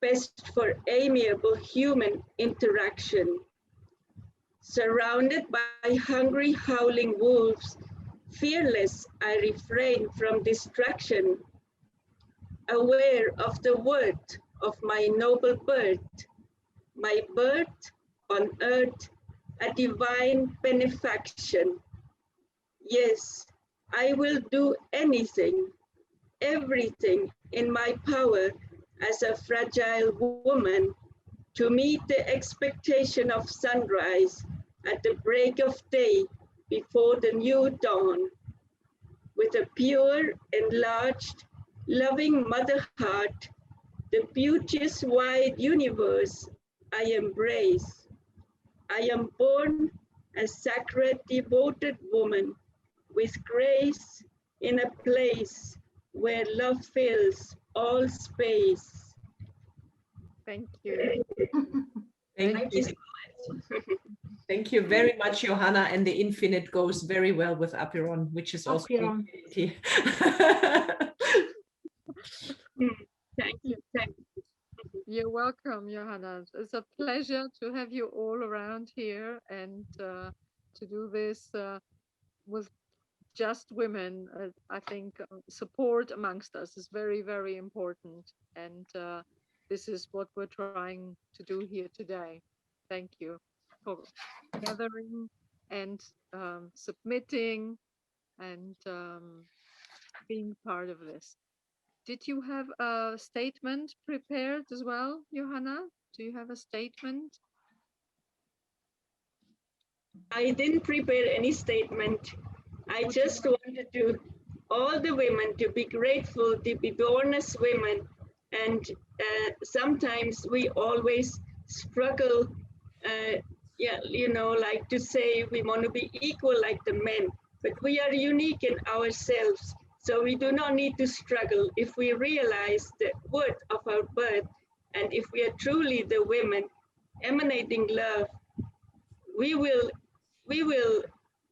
best for amiable human interaction. Surrounded by hungry, howling wolves, fearless, I refrain from distraction, aware of the worth of my noble birth, my birth on earth, a divine benefaction. Yes, I will do anything, everything in my power as a fragile woman to meet the expectation of sunrise at the break of day before the new dawn. With a pure, enlarged, loving mother heart, the beauteous wide universe I embrace. I am born a sacred, devoted woman with grace in a place where love fills all space. Thank you. Thank you. so much. Thank you very much, Johanna. And the infinite goes very well with Apeiron, which is also infinity. Thank you. Thank you. You're welcome, Johanna. It's a pleasure to have you all around here and to do this with just women. I think support amongst us is very, very important. And this is what we're trying to do here today. Thank you for gathering and submitting and being part of this. Did you have a statement prepared as well, Johanna? Do you have a statement? I didn't prepare any statement. I just wanted to all the women to be grateful to be born as women. And sometimes we always struggle, yeah, you know, like to say we want to be equal like the men, but we are unique in ourselves. So we do not need to struggle if we realize the worth of our birth, and if we are truly the women emanating love, we will,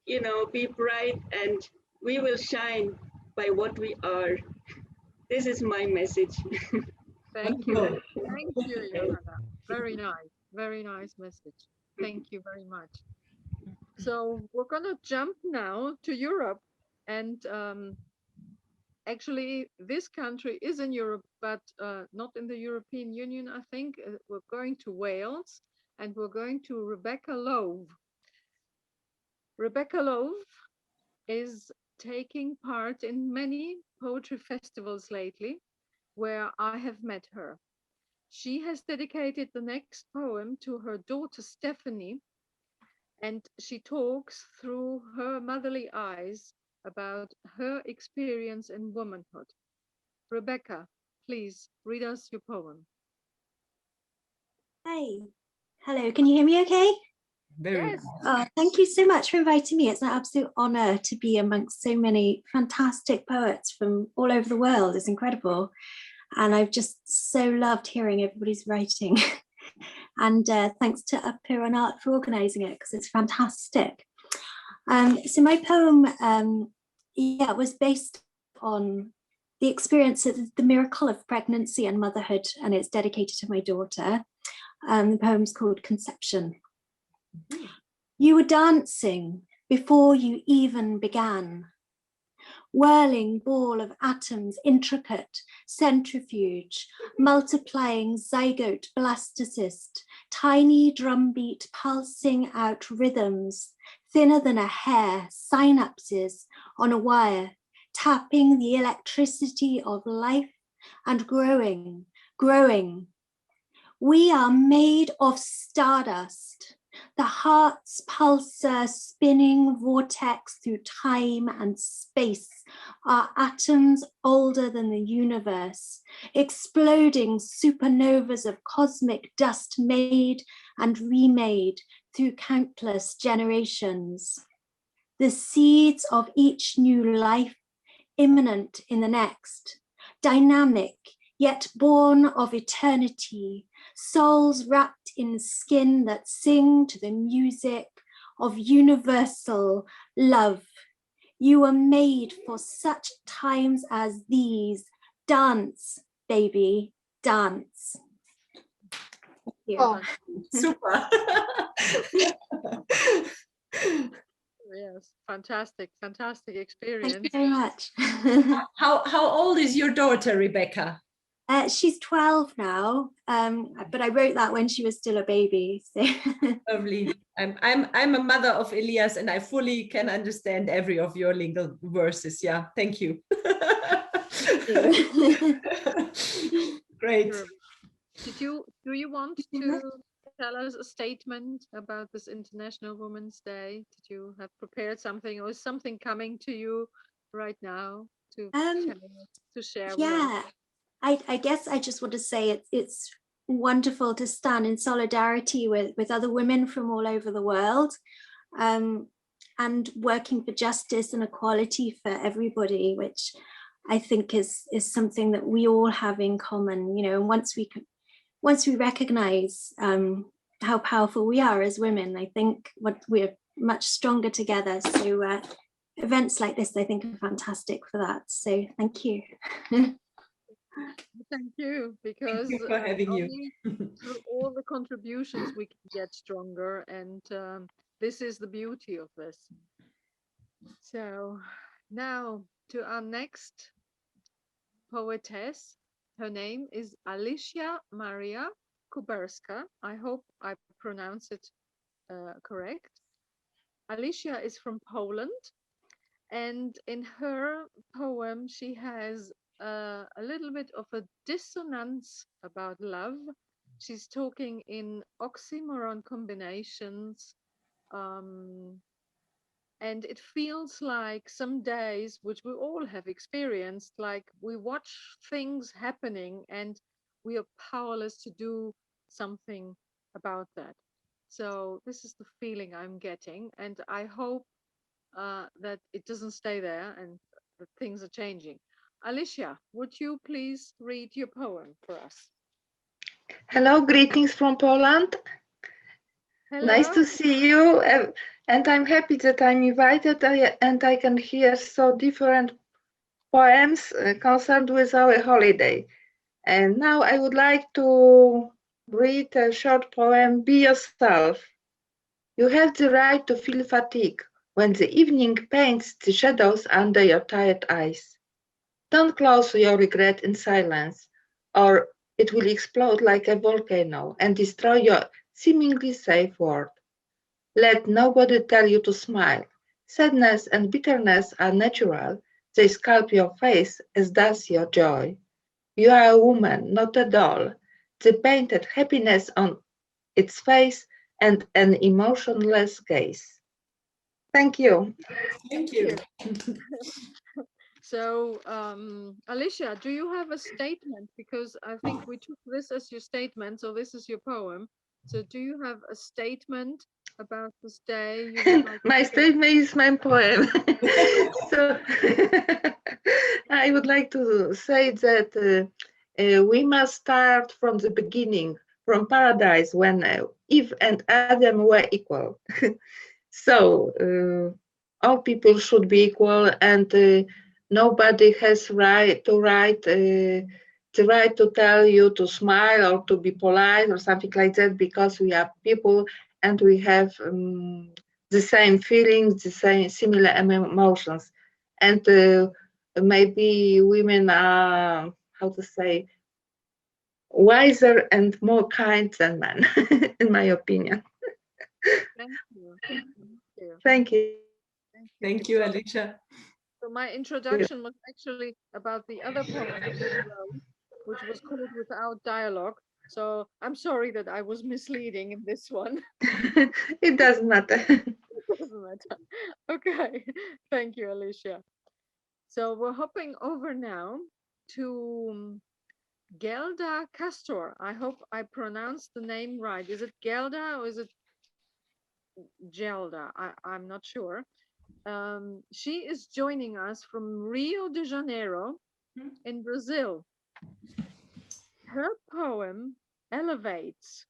you know, be bright and we will shine by what we are. This is my message. Thank you. Thank you, Johanna. Very nice message. Thank you very much. So we're going to jump now to Europe. And actually, this country is in Europe, but not in the European Union, I think. We're going to Wales and we're going to Rebecca Love. Rebecca Love is taking part in many poetry festivals lately where I have met her. She has dedicated the next poem to her daughter Stephanie, and she talks through her motherly eyes about her experience in womanhood. Rebecca, please read us your poem. Hi. Hello, can you hear me okay? Very Yes. Oh, thank you so much for inviting me. It's an absolute honor to be amongst so many fantastic poets from all over the world. It's incredible. And I've just so loved hearing everybody's writing. And thanks to Apeironart for organizing it, because it's fantastic. So my poem, was based on the experience of the miracle of pregnancy and motherhood, and it's dedicated to my daughter. The poem's called Conception. You were dancing before you even began. Whirling ball of atoms, intricate centrifuge, multiplying zygote blastocyst, tiny drumbeat pulsing out rhythms, thinner than a hair, synapses on a wire, tapping the electricity of life and growing, growing. We are made of stardust, the heart's pulsar spinning vortex through time and space, are atoms older than the universe, exploding supernovas of cosmic dust made and remade through countless generations. The seeds of each new life imminent in the next, dynamic yet born of eternity, souls wrapped in skin that sing to the music of universal love. You were made for such times as these. Dance, baby, dance. Oh, super. Yes, fantastic experience. Thank you very much. How old is your daughter, Rebecca? She's 12 now, but I wrote that when she was still a baby. So. Lovely. I'm a mother of Elias, and I fully can understand every of your legal verses. Yeah, thank you. Great. Do you want to tell us a statement about this International Women's Day? Did you have prepared something, or is something coming to you right now to share with us? I guess I just want to say it's wonderful to stand in solidarity with other women from all over the world, and working for justice and equality for everybody, which I think is something that we all have in common. You know, and once we recognize how powerful we are as women, I think we're much stronger together. So events like this, I think, are fantastic for that. So thank you. Thank you, because Thank you for having you. Through all the contributions we can get stronger, and this is the beauty of this. So now to our next poetess. Her name is Alicia Maria Kuberska. I hope I pronounce it correct. Alicia is from Poland, and in her poem she has a little bit of a dissonance about love. She's talking in oxymoron combinations, and it feels like some days, which we all have experienced, like we watch things happening and we are powerless to do something about that. So this is the feeling I'm getting, and I hope that it doesn't stay there, and that things are changing. Alicia, would you please read your poem for us? Hello, greetings from Poland. Hello. Nice to see you, and I'm happy that I'm invited and I can hear so different poems concerned with our holiday. And now I would like to read a short poem, Be Yourself. You have the right to feel fatigue when the evening paints the shadows under your tired eyes. Don't close your regret in silence, or it will explode like a volcano and destroy your seemingly safe world. Let nobody tell you to smile. Sadness and bitterness are natural. They sculpt your face as does your joy. You are a woman, not a doll. They painted happiness on its face and an emotionless gaze. Thank you. Thank you. So, Alicia, do you have a statement? Because I think we took this as your statement, so this is your poem. So do you have a statement about this day? You would like My statement is my poem. So I would like to say that we must start from the beginning, from paradise, when Eve and Adam were equal. So all people should be equal, and nobody has the right to tell you to smile or to be polite or something like that, because we are people and we have the same feelings, the same similar emotions, and maybe women are, how to say, wiser and more kind than men, in my opinion. Thank you. Thank you. Thank you. Thank you, Alicia. So my introduction was actually about the other poem that you wrote, which was called Without Dialogue. So I'm sorry that I was misleading in this one. It doesn't matter. It doesn't matter. Okay. Thank you, Alicia. So we're hopping over now to Gelda Castor. I hope I pronounced the name right. Is it Gelda or is it Gelda? I'm not sure. She is joining us from Rio de Janeiro in Brazil. Her poem elevates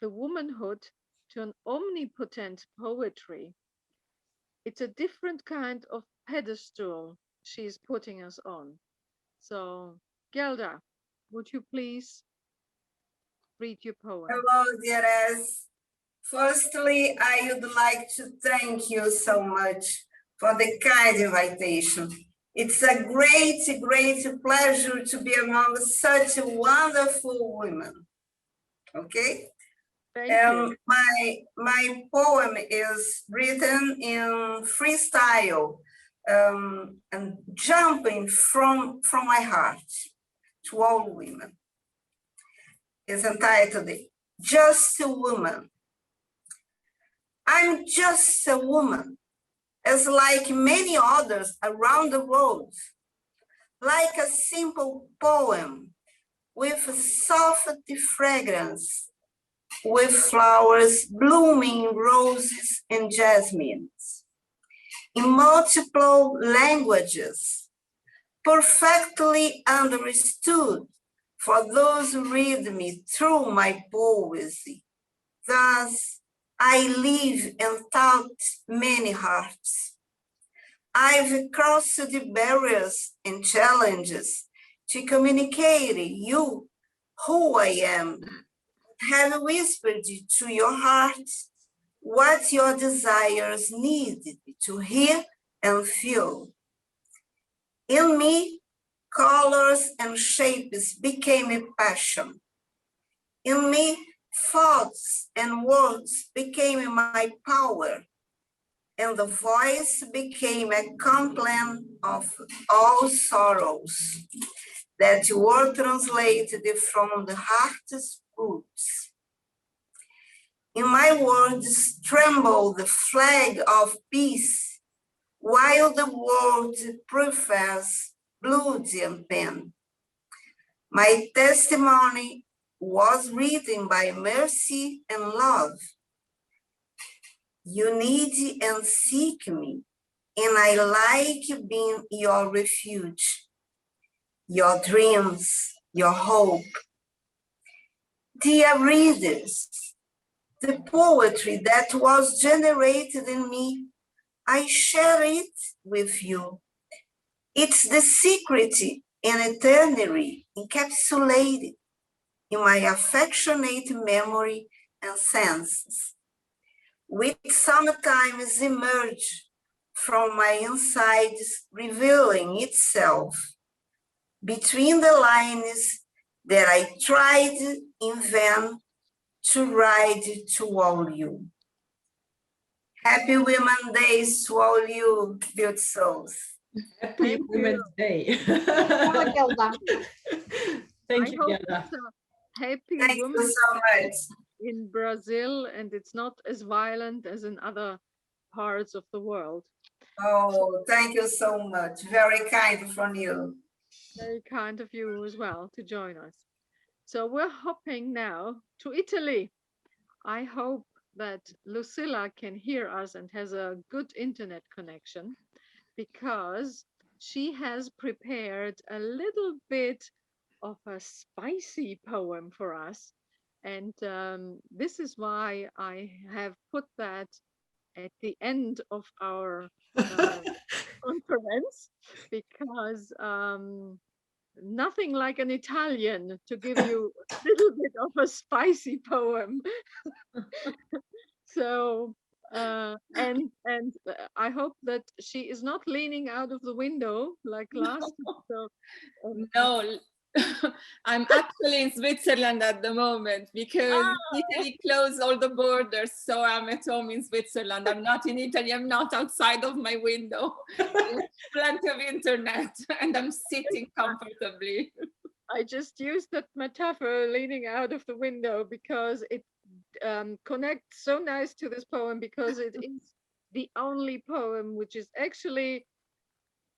the womanhood to an omnipotent poetry. It's a different kind of pedestal she's putting us on. So, Gelda, would you please read your poem? Hello, dearest. Firstly, I would like to thank you so much for the kind invitation. It's a great, great pleasure to be among such wonderful women. Okay? Thank you. My poem is written in freestyle and jumping from my heart to all women. It's entitled Just a Woman. I'm just a woman, as like many others around the world, like a simple poem with a soft fragrance, with flowers blooming, roses and jasmines, in multiple languages, perfectly understood for those who read me through my poesy. Thus, I live and touch many hearts. I've crossed the barriers and challenges to communicate you who I am, have whispered to your heart what your desires need to hear and feel. In me, colors and shapes became a passion. In me, thoughts and words became my power, and the voice became a complaint of all sorrows that were translated from the heart's roots. In my words trembled the flag of peace, while the world prefers blood and pen. My testimony was written by mercy and love. You need and seek me and I like being your refuge, your dreams, your hope. Dear readers, the poetry that was generated in me, I share it with you. It's the secret and eternity encapsulated in my affectionate memory and senses, which sometimes emerge from my insides, revealing itself between the lines that I tried in vain to write to all you. Happy Women's Day to all you, beautiful souls. Happy Women's Day. Thank you, Gerda. Happy Thank you Women's so Day much. in Brazil, and it's not as violent as in other parts of the world. Oh, thank you so much. Very kind from you. Very kind of you as well to join us. So we're hopping now to Italy. I hope that Lucilla can hear us and has a good internet connection, because she has prepared a little bit of a spicy poem for us. And this is why I have put that at the end of our conference, because nothing like an Italian to give you a little bit of a spicy poem. So and I hope that she is not leaning out of the window like last time. So no, I'm actually in Switzerland at the moment, because Italy closed all the borders, so I'm at home in Switzerland. I'm not in Italy, I'm not outside of my window. There's plenty of internet and I'm sitting comfortably. I just used that metaphor, leaning out of the window, because it connects so nice to this poem, because it is the only poem which is actually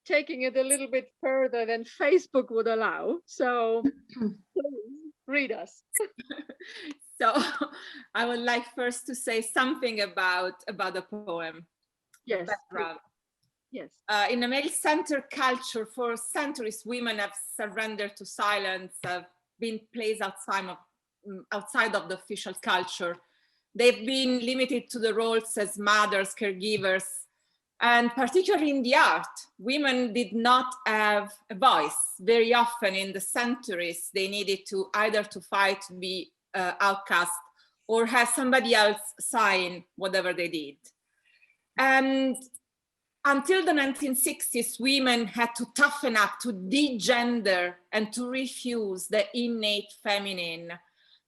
taking it a little bit further than Facebook would allow. So please read us. So I would like first to say something about the poem. Yes. Background. Yes. In a male-centered culture, for centuries, women have surrendered to silence, have been placed outside of the official culture. They've been limited to the roles as mothers, caregivers, and particularly in the art, women did not have a voice. Very often in the centuries, they needed to either to fight to be outcast or have somebody else sign whatever they did. And until the 1960s, women had to toughen up, to degender, and to refuse the innate feminine.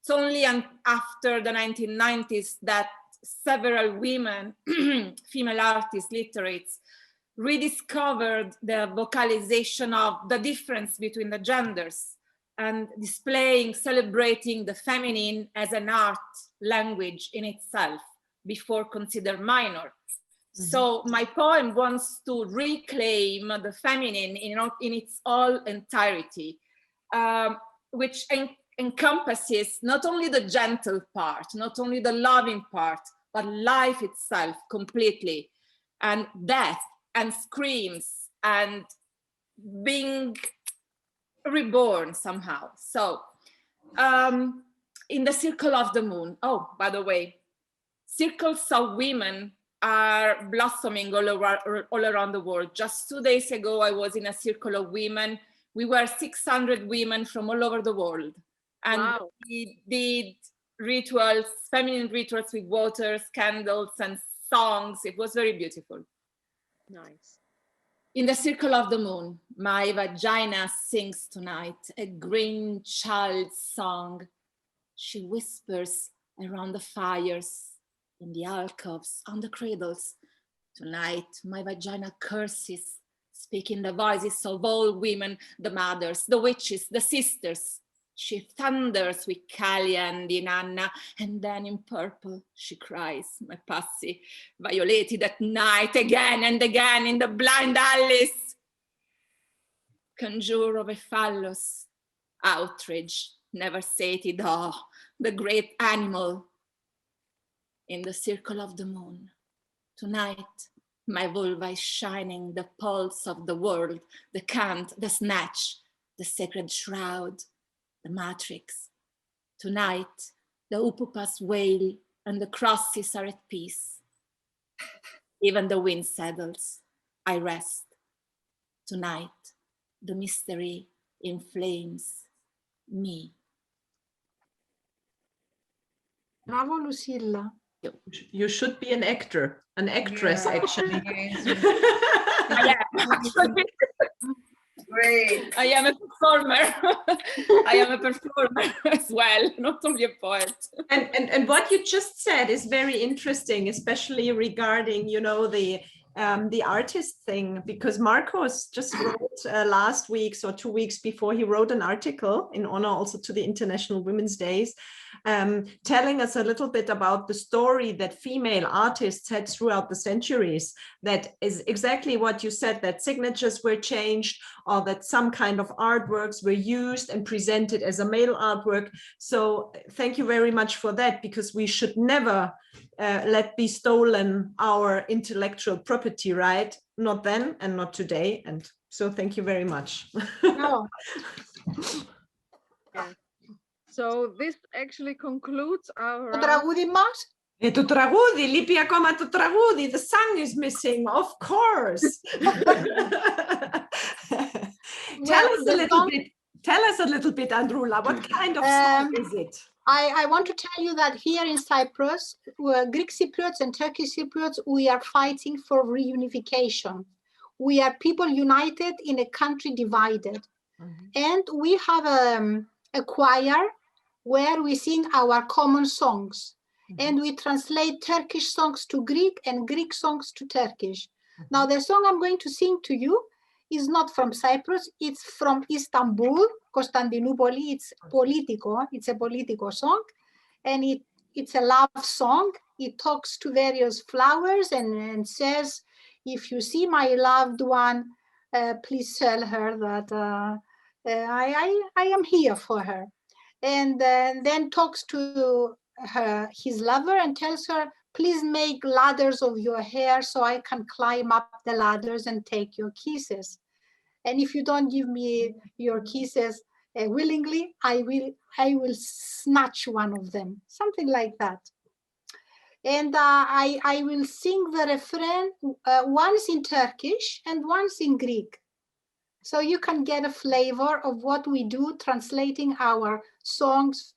It's only after the 1990s that several women, female artists, literates, rediscovered the vocalization of the difference between the genders and displaying, celebrating the feminine as an art language in itself, before considered minor. So my poem wants to reclaim the feminine in its all entirety, which encompasses not only the gentle part, not only the loving part, but life itself completely, and death and screams and being reborn somehow. So in the circle of the moon, oh, by the way, circles of women are blossoming all around the world. Just 2 days ago, I was in a circle of women. We were 600 women from all over the world. And wow. We did rituals, feminine rituals with waters, candles, and songs. It was very beautiful. Nice. In the circle of the moon, my vagina sings tonight a green child's song. She whispers around the fires, in the alcoves, on the cradles. Tonight, my vagina curses, speaking the voices of all women, the mothers, the witches, the sisters. She thunders with Kalia and Inanna, and then in purple she cries, my pussy, violated at night again and again in the blind alleys. Conjure of a phallus, outrage, never sated, oh, the great animal. In the circle of the moon, tonight, My vulva is shining, the pulse of the world, the cant, the snatch, the sacred shroud, the matrix. Tonight, the upupas wail and the crosses are at peace. Even the wind settles, I rest. Tonight, the mystery inflames me. Bravo, Lucilla. You should be an actor, an actress, Yeah. actually. I am, actually. Great. I am a performer. I am a performer as well, not only a poet. And what you just said is very interesting, especially regarding, you know, the artist thing, because Marcos just wrote last week, so 2 weeks before, he wrote an article in honor also to the International Women's Days, telling us a little bit about the story that female artists had throughout the centuries. That is exactly what you said, that signatures were changed, or that some kind of artworks were used and presented as a male artwork. So thank you very much for that, because we should never let be stolen our intellectual property, right? Not then and not today. And so thank you very much. No. Yeah. So this actually concludes our Το τραγούδι μας. Το τραγούδι, λείπει ακόμα το τραγούδι. The song is missing, of course. Tell us a little bit, Andrula, what kind of song is it? I want to tell you that here in Cyprus, Greek Cypriots and Turkish Cypriots, we are fighting for reunification. We are people united in a country divided. And we have a choir where we sing our common songs. And we translate Turkish songs to Greek and Greek songs to Turkish. Now, the song I'm going to sing to you is not from Cyprus, it's from Istanbul, Constantinople. It's politico, it's a politico song, and it's a love song. It talks to various flowers and says, if you see my loved one, please tell her that I am here for her. And then talks to his lover and tells her, please make ladders of your hair so I can climb up the ladders and take your kisses. And if you don't give me your kisses willingly, I will snatch one of them, something like that. And I will sing the refrain once in Turkish and once in Greek. So you can get a flavor of what we do, translating our songs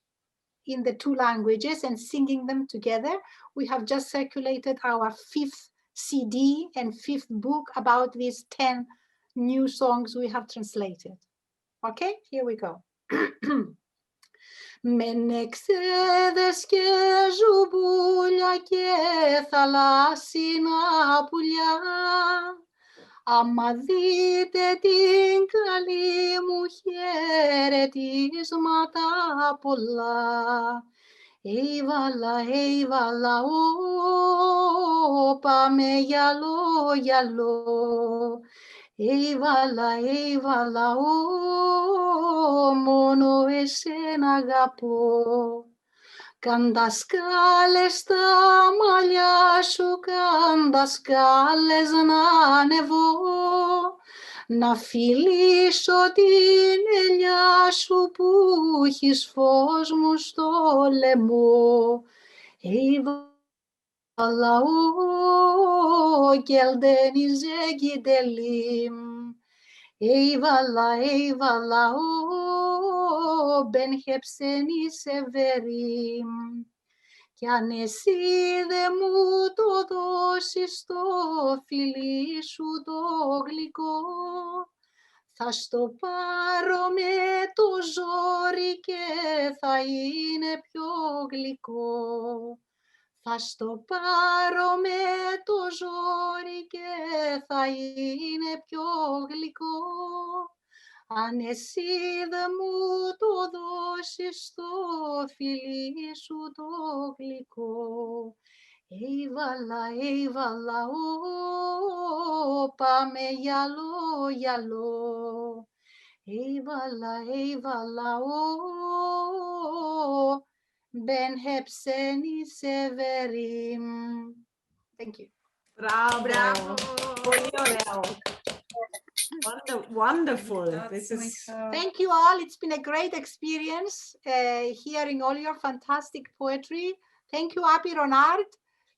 in the two languages and singing them together. We have just circulated our 5th CD and 5th book about these 10 new songs we have translated. Okay, here we go. Μενεξέδες και ζουμπούλια και θαλάσσινα πουλιά, άμα δείτε την καλή μου χαιρετίσματα πολλά. Έβαλα, πάμε γυαλό. Έβαλα, μόνο εσένα αγαπώ. Καντασκάλες στα μαλλιά σου, καντασκάλες να ανεβώ, να φιλήσω την ελιά σου που έχεις φως μου στο λαιμό. Έβαλα, γελδένιζε γιδελίμ. Έβαλα, μπεν χεψένι σεβερίμ. Κι αν εσύ δε μου το δώσεις το φιλί σου το γλυκό, θα στο πάρω με το ζόρι και θα είναι πιο γλυκό. Θα στο πάρω με το ζόρι και θα είναι πιο γλυκό. Αν εσύ δε μου το δώσεις το φιλί σου το γλυκό. Έβαλα, πάμε γυαλό. Έβαλα, μπεν χεψένι σεβερίμ. Thank you. Bravo. Bravo. Wonderful. This is Thank you all. It's been a great experience hearing all your fantastic poetry. Thank you, Apeironart.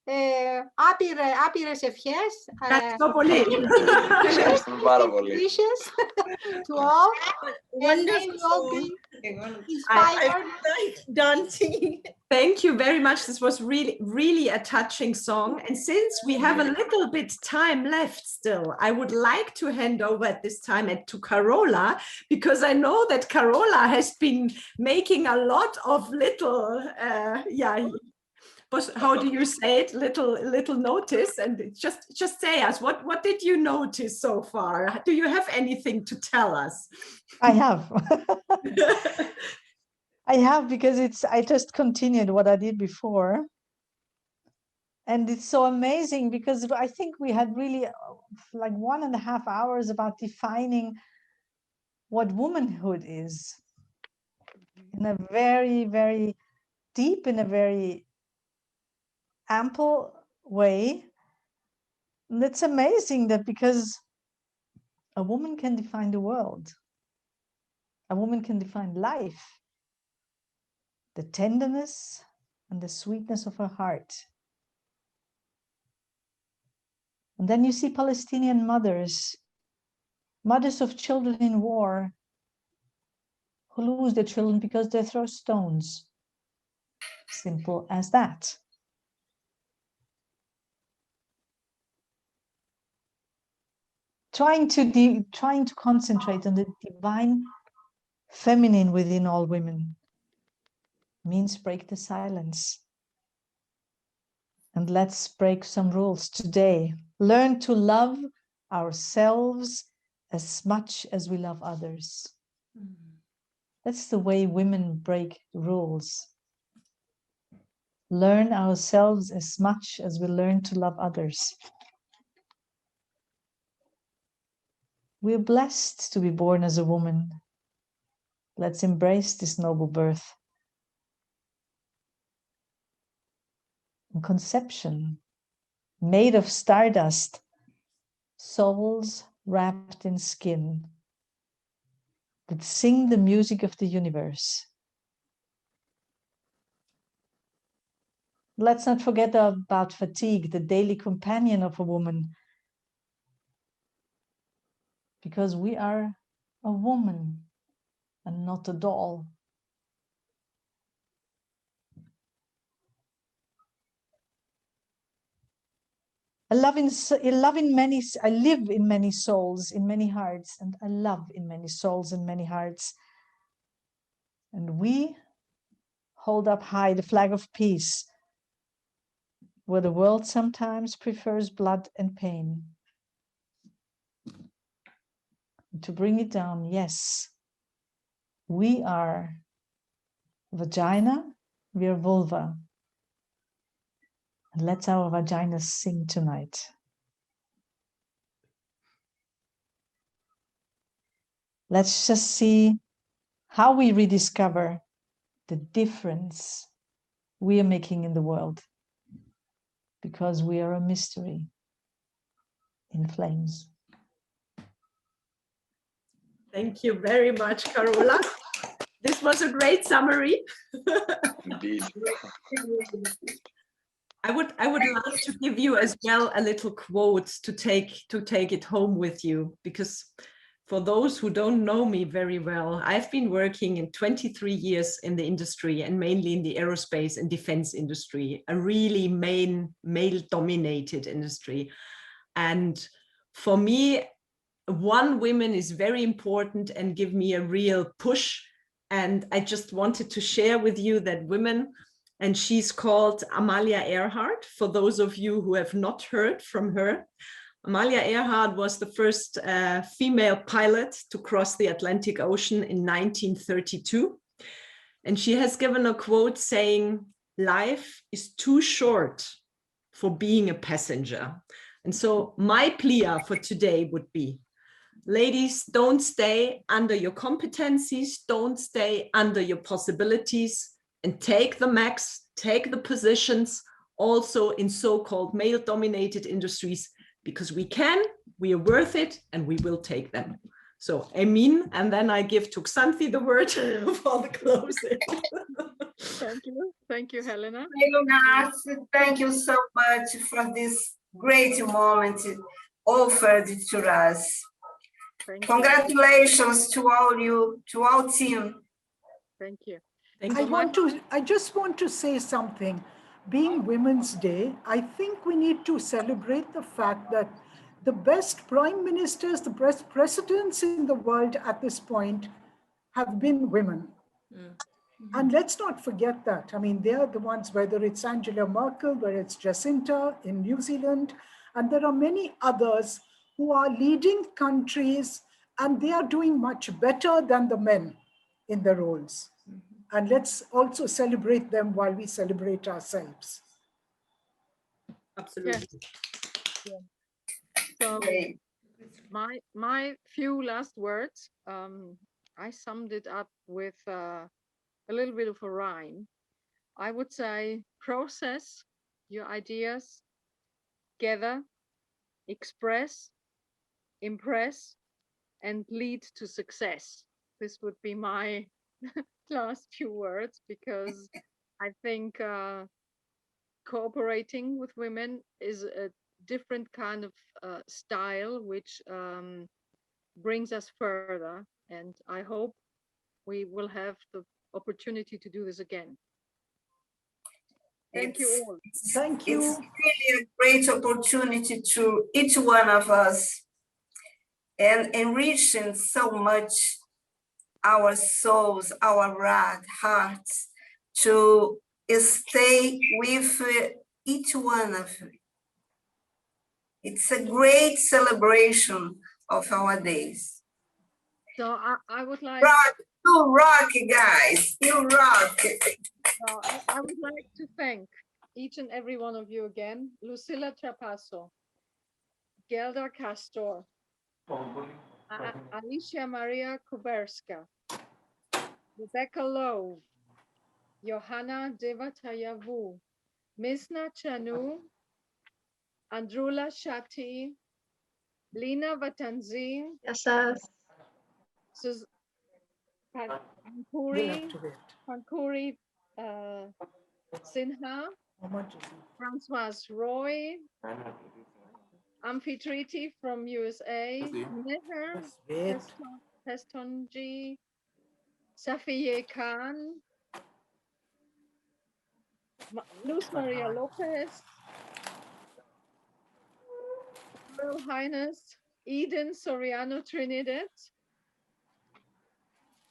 Άπειρες ευχές. Ευχαριστώ πολύ. Wishes to all. And may we all be inspired. Dancing. Thank you very much. This was really a touching song. And since we have a little bit time left still, I would like to hand over at this time to Carola, because I know that Carola has been making a lot of little, but how do you say it? Little notice, and just say us what did you notice so far? Do you have anything to tell us? I have. I have, because I just continued what I did before. And it's so amazing because I think we had really like 1.5 hours about defining what womanhood is in a very, very deep, in a very ample way. And it's amazing that because a woman can define the world, a woman can define life, the tenderness and the sweetness of her heart. And then you see Palestinian mothers of children in war, who lose their children because they throw stones. Simple as that. Trying to concentrate on the divine feminine within all women means break the silence. And let's break some rules today. Learn to love ourselves as much as we love others. That's the way women break rules. Learn ourselves as much as we learn to love others. We're blessed to be born as a woman. Let's embrace this noble birth. And conception, made of stardust, souls wrapped in skin, that sing the music of the universe. Let's not forget about fatigue, the daily companion of a woman, because we are a woman and not a doll. I live in many souls, in many hearts, and I love in many souls and many hearts. And we hold up high the flag of peace, where the world sometimes prefers blood and pain. And to bring it down, yes, we are vagina, we are vulva. And let's our vaginas sing tonight. Let's just see how we rediscover the difference we are making in the world, because we are a mystery in flames. Thank you very much, Carola. This was a great summary. Indeed. I would like to give you as well a little quote to take it home with you, because for those who don't know me very well, I've been working in 23 years in the industry, and mainly in the aerospace and defense industry, a really male-dominated industry. And for me, one woman is very important and give me a real push. And I just wanted to share with you that woman, and she's called Amalia Earhart, for those of you who have not heard from her. Amalia Earhart was the first female pilot to cross the Atlantic Ocean in 1932. And she has given a quote saying, "Life is too short for being a passenger." And so my plea for today would be, ladies, don't stay under your competencies, don't stay under your possibilities, and take the max, take the positions also in so-called male-dominated industries, because we can, we are worth it, and we will take them. So, Emin, and then I give to Xanthi the word for the closing. Thank you, Helena. Apeironart, thank you so much for this great moment offered to us. Congratulations to all you, to our team. Thank you. I just want to say something. Being Women's Day, I think we need to celebrate the fact that the best prime ministers, the best presidents in the world at this point have been women. And let's not forget that. I mean, they are the ones, whether it's Angela Merkel, whether it's Jacinta in New Zealand, and there are many others who are leading countries, and they are doing much better than the men in their roles. And let's also celebrate them while we celebrate ourselves. Absolutely. Yeah. So my few last words, I summed it up with a little bit of a rhyme. I would say process your ideas, gather, express, impress, and lead to success. This would be my last few words, because I think cooperating with women is a different kind of style, which brings us further. And I hope we will have the opportunity to do this again. Thank you all. Thank you. It's really a great opportunity to each one of us, and enriching so much our souls, our hearts, to stay with each one of you. It's a great celebration of our days. So I would like... Rock, you rock, guys, you rock. I would like to thank each and every one of you again. Lucila Trapasso, Gelda Castor, Alicia Maria Kuberska, Rebecca Lowe, Johanna Devatayavu, Misna Chanu, Andrula Shati, Lina Vatanzi, Pankuri Sinha, Francoise Roy, Amphitriti from USA, Meher Pestonji, Safiye Khan, Luz Maria Lopez, Royal Highness Eden Soriano Trinidad,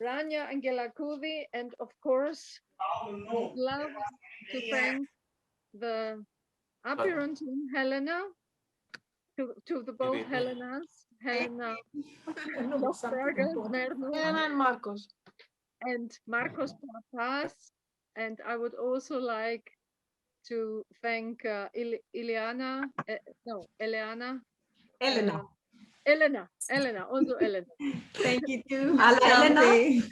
Rania Angela Kudi, and of course, I'd love to thank the Apeironart team, Helena, to the both Helenas, Helena and Marcos. And Marcos Papas. And I would also like to thank Elena. Also Elena. Thank you too, Elena.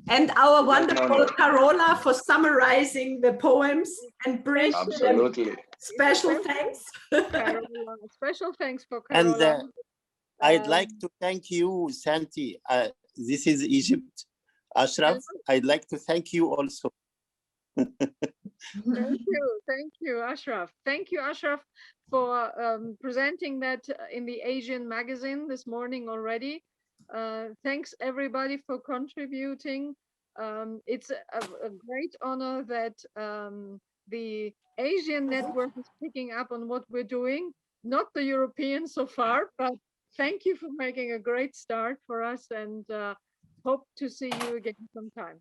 And our wonderful Carola for summarizing the poems and bridge. Absolutely. Special thanks. Carola. Special thanks for Carola. And I'd like to thank you, Santi. This is Egypt. Ashraf, I'd like to thank you also. Thank you, Ashraf. Thank you, Ashraf, for presenting that in the Asian magazine this morning already. Thanks everybody for contributing. It's a great honor that the Asian network is picking up on what we're doing, not the European so far, but thank you for making a great start for us, and hope to see you again sometime.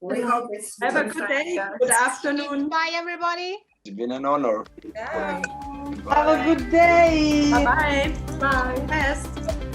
We hope it's have a good day. Good afternoon. Bye, everybody. It's been an honor. Bye. Have a good day. Bye-bye. Bye. Best.